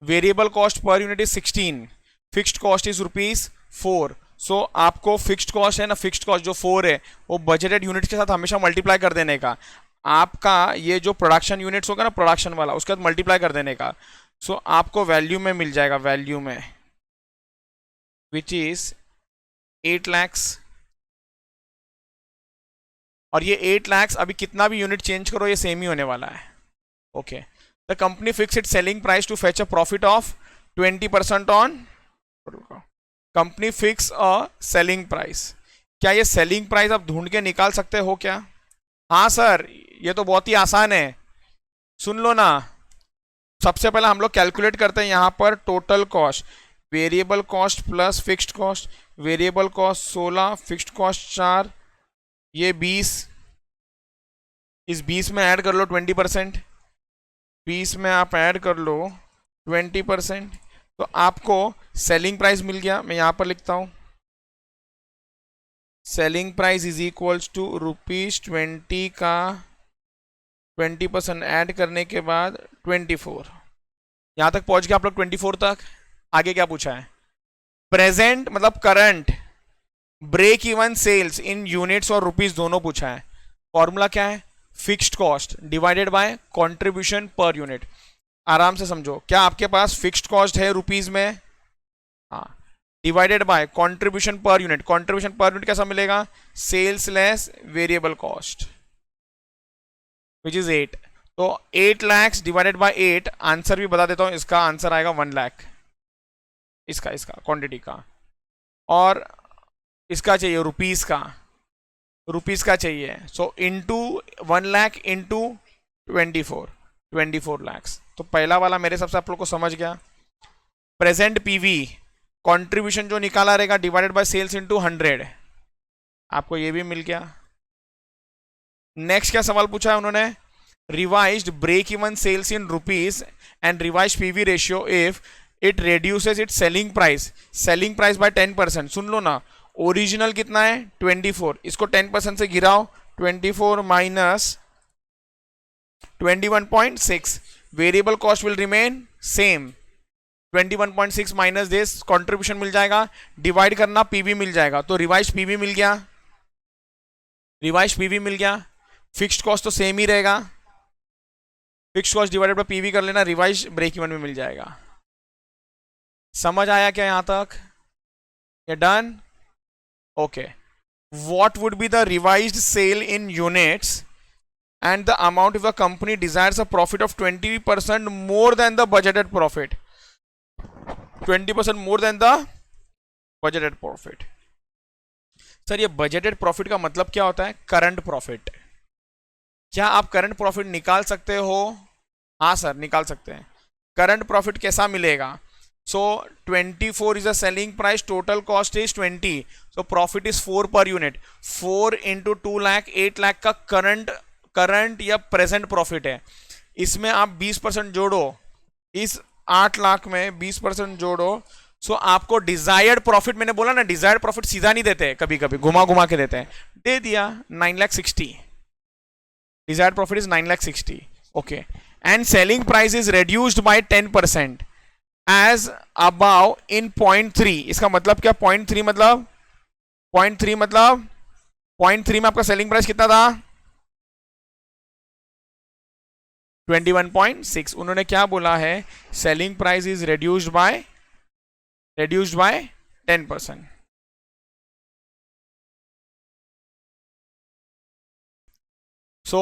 Variable cost per unit is 16, fixed cost is rupees 4. सो आपको fixed cost है ना, fixed cost जो 4 है वो budgeted unit के साथ हमेशा multiply कर देने का. आपका ये जो प्रोडक्शन यूनिट्स होगा ना, प्रोडक्शन वाला, उसके साथ मल्टीप्लाई कर देने का. सो आपको वैल्यू में मिल जाएगा, वैल्यू में विच इज 8 lakhs. और ये 8 lakhs अभी कितना भी यूनिट चेंज करो ये सेम ही होने वाला है. Okay. The company fix it selling price to fetch a profit of 20% on. Company fix a selling price. क्या ये सेलिंग प्राइस आप ढूंढ के निकाल सकते हो क्या? हाँ सर, ये तो बहुत ही आसान है. सुन लो ना, सबसे पहले हम लोग कैलकुलेट करते हैं यहाँ पर total cost. Variable cost plus fixed cost. Variable cost 16, fixed cost 4, ये 20. इस 20 में ऐड कर लो 20%. 20 में आप ऐड कर लो 20%. तो आपको सेलिंग प्राइस मिल गया. मैं यहाँ पर लिखता हूँ selling price is equals to ₹20 का 20% ऐड करने के बाद 24. यहाँ तक पहुँच गया आप लोग 24 तक. आगे क्या पूछा है? प्रेजेंट मतलब current break even sales in units और रुपीस दोनों पूछा है. फॉर्मूला क्या है? Fixed cost divided by contribution per unit. आराम से समझो. क्या आपके पास फिक्स्ड कॉस्ट है रुपीस में? हाँ. Divided by contribution per unit. Contribution per unit कैसा मिलेगा? Sales less variable cost which is 8. तो 8 lakhs डिवाइडेड बाय 8. आंसर भी बता देता हूं, इसका आंसर आएगा 1 lakh. इसका क्वांटिटी का. और इसका चाहिए रुपीस का, रुपीस का चाहिए. So into 1 lakh into 24 lakhs. तो पहला वाला मेरे हिसाब से आप लोग को समझ गया. प्रेजेंट पीवी कंट्रीब्यूशन जो निकाला रहेगा डिवाइडेड बाय सेल्स इंटू 100. आपको ये भी मिल गया. नेक्स्ट क्या सवाल पूछा है उन्होंने? Revised break even sales in rupees and revised PV ratio if it reduces it selling price. Selling price by 10%. सुन लो ना, ओरिजिनल कितना है 24, इसको 10% से गिराओ. 24 minus 21.6. Variable cost will remain same. 21.6 minus this contribution मिल जाएगा. डिवाइड करना पीवी मिल जाएगा. तो रिवाइज पीवी मिल गया, रिवाइज पीवी मिल गया. फिक्स्ड कॉस्ट तो सेम ही रहेगा. Fixed cost divided by PV कर लेना, रिवाइज ब्रेक इवन में मिल जाएगा. समझ आया क्या यहां तक? ये done. Okay. What would be the revised sale in units and the amount if the company desires a profit of 20% more than the budgeted profit. 20% more than the budgeted profit. Sir ये budgeted profit का मतलब क्या होता है? Current profit. क्या आप current profit निकाल सकते हो? हाँ सर निकाल सकते हैं. करंट प्रॉफिट कैसा मिलेगा? सो 24 is a selling price, total cost is 20, so profit is 4 per unit. 4 into 2 lakh 8 lakh का करंट या प्रेजेंट प्रॉफिट है. इसमें आप 20% जोड़ो, इस 8 लाख में 20% जोड़ो. सो आपको डिजायर्ड प्रॉफिट, मैंने बोला ना डिजायर्ड प्रॉफिट सीधा नहीं देते, कभी कभी घुमा घुमा के देते हैं. दे दिया 9,60,000. Desired profit is 9,60,000. Okay. And selling price is reduced by 10% as above in 0.3. इसका मतलब क्या? 0.3 मतलब 0.3 में आपका सेलिंग प्राइस कितना था? 21.6. उन्होंने क्या बोला है? Selling price is reduced by 10%. सो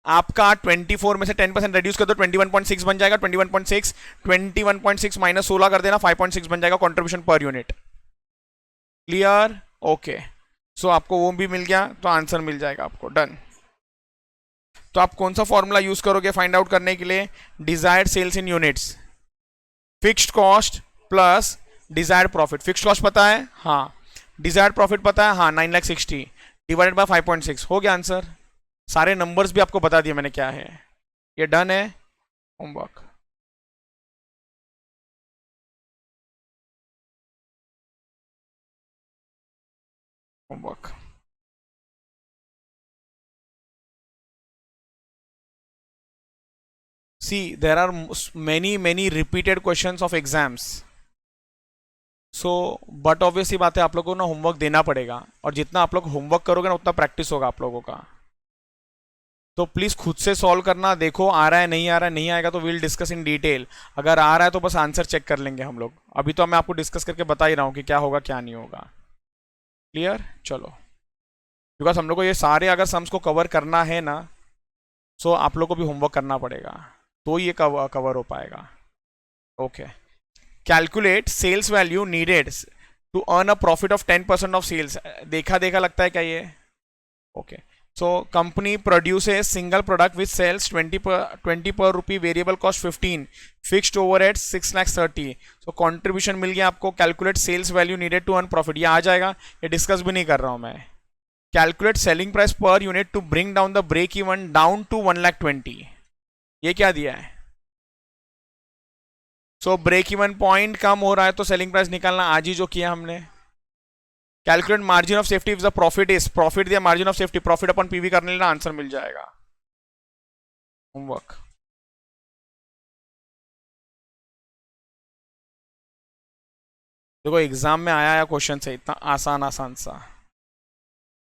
आपका 24 में से 10% रेड्यूस कर दो, 21.6 बन जाएगा। 21.6 माइनस 16 कर देना, 5.6 बन जाएगा contribution per unit. Clear? Okay, सो आपको वो भी मिल गया, तो आंसर मिल जाएगा आपको। डन। तो आप कौन सा फॉर्मूला यूज करोगे फाइंड आउट करने के लिए? Desired sales in units, fixed cost plus desired profit. Fixed cost पता है? हाँ। डिजायर्ड प्रॉफिट पता है? हाँ। 9,60,000 डिवाइडेड बाय 5.6 हो गया आंसर। सारे नंबर्स भी आपको बता दिए मैंने क्या है। ये डन है homework. Homework see there are many repeated questions of exams, so but obviously बात है आप लोगों को ना होमवर्क देना पड़ेगा, और जितना आप लोग होमवर्क करोगे ना उतना प्रैक्टिस होगा आप लोगों का। तो प्लीज खुद से सॉल्व करना, देखो आ रहा है नहीं आ रहा है, नहीं आएगा तो विल डिस्कस इन डिटेल। अगर आ रहा है तो बस आंसर चेक कर लेंगे हम लोग। अभी तो मैं आपको डिस्कस करके बता ही रहा हूँ कि क्या होगा क्या नहीं होगा। क्लियर? चलो, बिकॉज हम लोग को ये सारे अगर सम्स को कवर करना है ना, सो आप लोग को भी होमवर्क करना पड़ेगा, तो ये कवर हो पाएगा। Okay, calculate sales value needed to earn a profit of 10% of sales. देखा देखा लगता है क्या ये? Okay, so company produces single product with sales 20 per rupee, variable cost 15, fixed overhead 6,30,000। So contribution मिल गया आपको। Calculate sales value needed to earn profit, ये आ जाएगा, ये डिस्कस भी नहीं कर रहा हूं मैं। कैलकुलेट सेलिंग प्राइस पर unit to bring down the break even down to 1,20,000। ये क्या दिया है? सो ब्रेक इवन पॉइंट कम हो रहा है तो सेलिंग प्राइस निकालना, आज ही जो किया हमने। Calculate margin of safety if the profit is, profit दिया, margin of safety profit upon PV करने लेना, आंसर मिल जाएगा। होमवर्क देखो, एग्जाम में आया क्वेश्चन से इतना आसान आसान सा।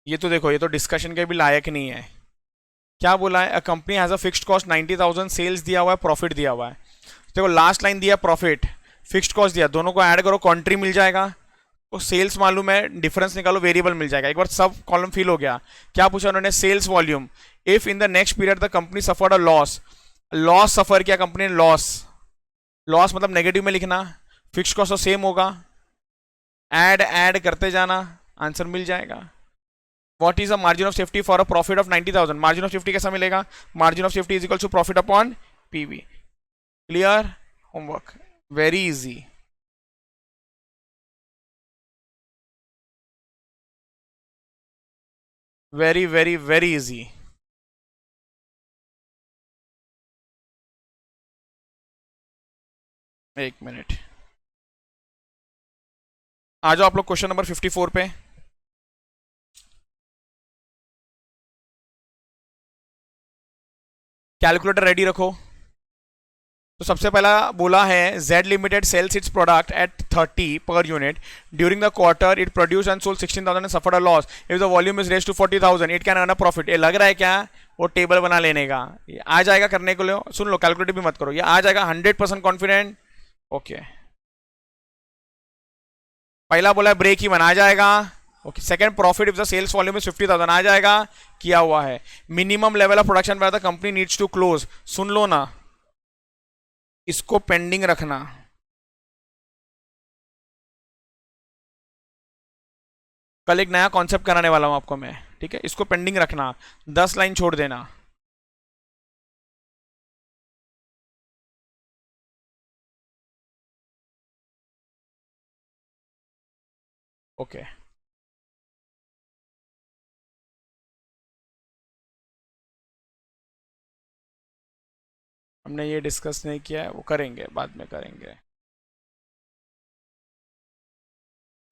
ये तो देखो, ये तो डिस्कशन के भी लायक नहीं है। क्या बोला है? A company has a fixed cost 90,000, sales दिया हुआ है, प्रॉफिट दिया हुआ है। देखो लास्ट लाइन दिया प्रॉफिट, फिक्स्ड कॉस्ट दिया, दोनों को ऐड करो, कॉन्ट्री मिल जाएगा। तो सेल्स मालूम है, डिफरेंस निकालो, वेरिएबल मिल जाएगा। एक बार सब कॉलम फिल हो गया। क्या पूछा उन्होंने? Sales volume. If in the next period the company suffered a loss, loss suffer किया कंपनी ने, लॉस, लॉस मतलब नेगेटिव में लिखना, फिक्स्ड कॉस्ट तो सेम होगा, ऐड ऐड करते जाना, आंसर मिल जाएगा। What is a margin of safety for a profit of 90,000? Margin of safety कैसा मिलेगा? Margin of safety is equal to profit upon PV. Clear? Homework very easy. Very very very easy. एक minute, आ जाओ आप लोग question number 54 पे। Calculator ready रखो। तो सबसे पहला बोला है Z limited sales its product at 30 per unit during the quarter, it produce and sold 16,000 and suffered a loss, if the volume is raise to 40,000 it can earn a profit. ये लग रहा है क्या? वो टेबल बना लेने का, ये आ जाएगा करने को लो। सुन लो, कैलकुलेटर भी मत करो, ये आ जाएगा 100% कॉन्फिडेंट। ओके, पहला बोला है ब्रेक इवन, आ जाएगा। Okay, second profit if the sales volume is 50,000, आ जाएगा, किया हुआ है। Minimum level of production where the company needs to close, सुन लो ना, इसको पेंडिंग रखना। कल एक नया कॉन्सेप्ट कराने वाला हूं आपको मैं, ठीक है? इसको पेंडिंग रखना, 10 लाइन छोड़ देना। ओके, हमने ये डिस्कस नहीं किया है, वो करेंगे, बाद में करेंगे।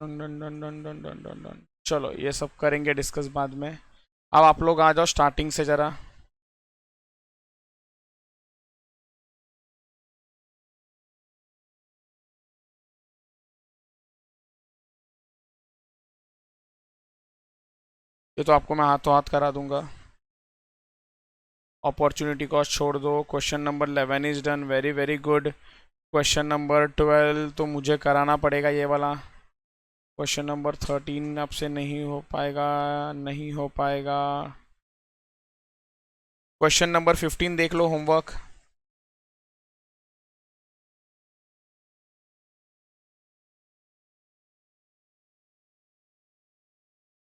Done done done done done done done done. चलो ये सब करेंगे डिस्कस बाद में। अब आप लोग आ जाओ स्टार्टिंग से जरा। ये तो आपको मैं हाथों हाथ करा दूंगा। अपॉर्चुनिटी कॉस्ट छोड़ दो। Question number 11 is done, very very good. Question number 12 तो मुझे कराना पड़ेगा ये वाला। क्वेश्चन नंबर 13 आपसे नहीं हो पाएगा, नहीं हो पाएगा। क्वेश्चन नंबर 15 देख लो homework.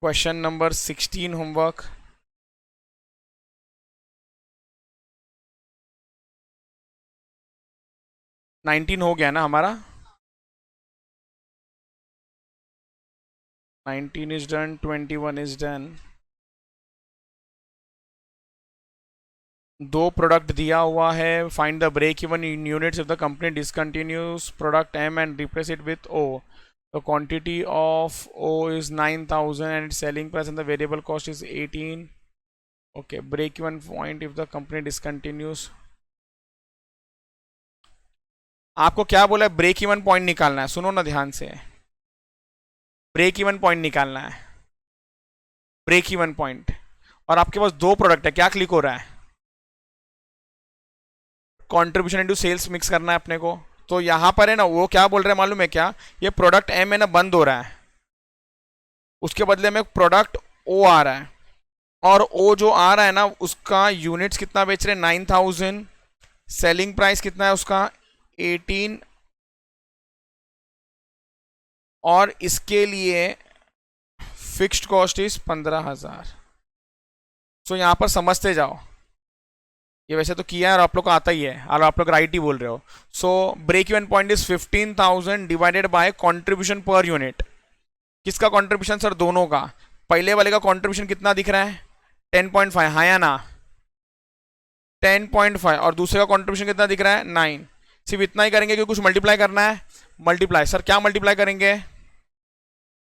Question number 16 homework. Nineteen हो गया ना हमारा। 19 इज डन, 21 इज डन। दो प्रोडक्ट दिया हुआ है, find the break even in units if the company discontinues product M and replace it with O. The quantity of O is 9000 and its selling price and the variable cost is 18। Okay, break even point if the company discontinues. आपको क्या बोला है? Break even point निकालना है, सुनो ना ध्यान से। ब्रेक इवन पॉइंट निकालना है, ब्रेक इवन पॉइंट। और आपके पास दो प्रोडक्ट है, क्या क्लिक हो रहा है? कंट्रीब्यूशन इनटू सेल्स मिक्स करना है अपने को। तो यहां पर है ना, वो क्या बोल रहे हैं मालूम है क्या? ये प्रोडक्ट एम है ना, बंद हो रहा है, उसके बदले में प्रोडक्ट ओ आ रहा है। और ओ जो आ रहा है ना, उसका यूनिट्स कितना बेच रहे हैं? 9000। सेलिंग प्राइस कितना है उसका? 18। और इसके लिए फिक्स्ड कॉस्ट इज 15000। सो यहां पर समझते जाओ, ये वैसे तो किया है और आप लोग को आता ही है और आप लोग राइट ही बोल रहे हो। So break even point is 15,000 divided by contribution per unit. किसका कंट्रीब्यूशन सर? दोनों का। पहले वाले का कंट्रीब्यूशन कितना दिख रहा है? 10.5, हाँ या ना? 10.5। और दूसरे का कंट्रीब्यूशन कितना दिख रहा है? 9। सिर्फ इतना ही करेंगे कि कुछ मल्टीप्लाई करना है। मल्टीप्लाई सर, क्या मल्टीप्लाई करेंगे?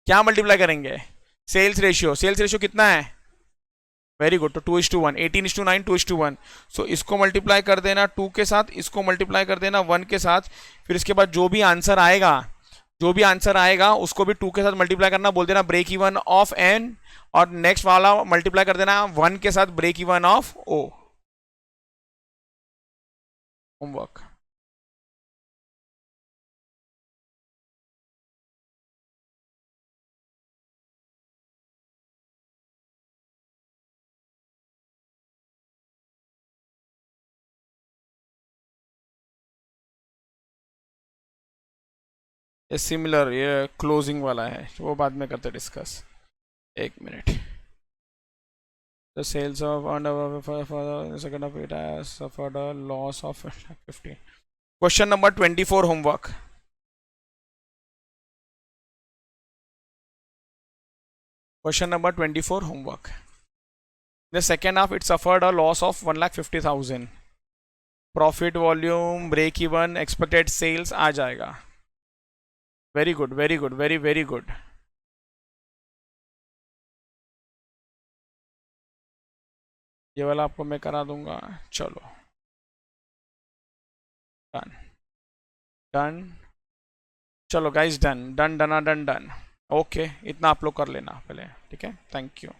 क्या मल्टीप्लाई करेंगे? Sales ratio. सेल्स रेशियो कितना है? वेरी गुड, तो 2:1। 18:9, 2:1। सो इसको मल्टीप्लाई कर देना 2 के साथ, इसको मल्टीप्लाई कर देना 1 के साथ। फिर इसके बाद जो भी आंसर आएगा, जो भी आंसर आएगा उसको भी 2 के साथ मल्टीप्लाई करना, बोल देना ब्रेक इवन ऑफ एन। और नेक्स्ट वाला मल्टीप्लाई कर देना 1 के साथ break even of O. Homework. ये सिमिलर, ये क्लोजिंग वाला है, वो बाद में करते डिस्कस। एक minute. The sales of under for the second of it has suffered a loss of 50. Question number 24 homework. Question number 24 homework. The second half it suffered a loss of 1,50,000. Profit volume break even expected sales आ जाएगा। Very good, very good, very good. ये वाला आपको मैं करा दूंगा। चलो done done. चलो guys, done done done done done. Okay, इतना आप लोग कर लेना पहले, ठीक है? Thank you.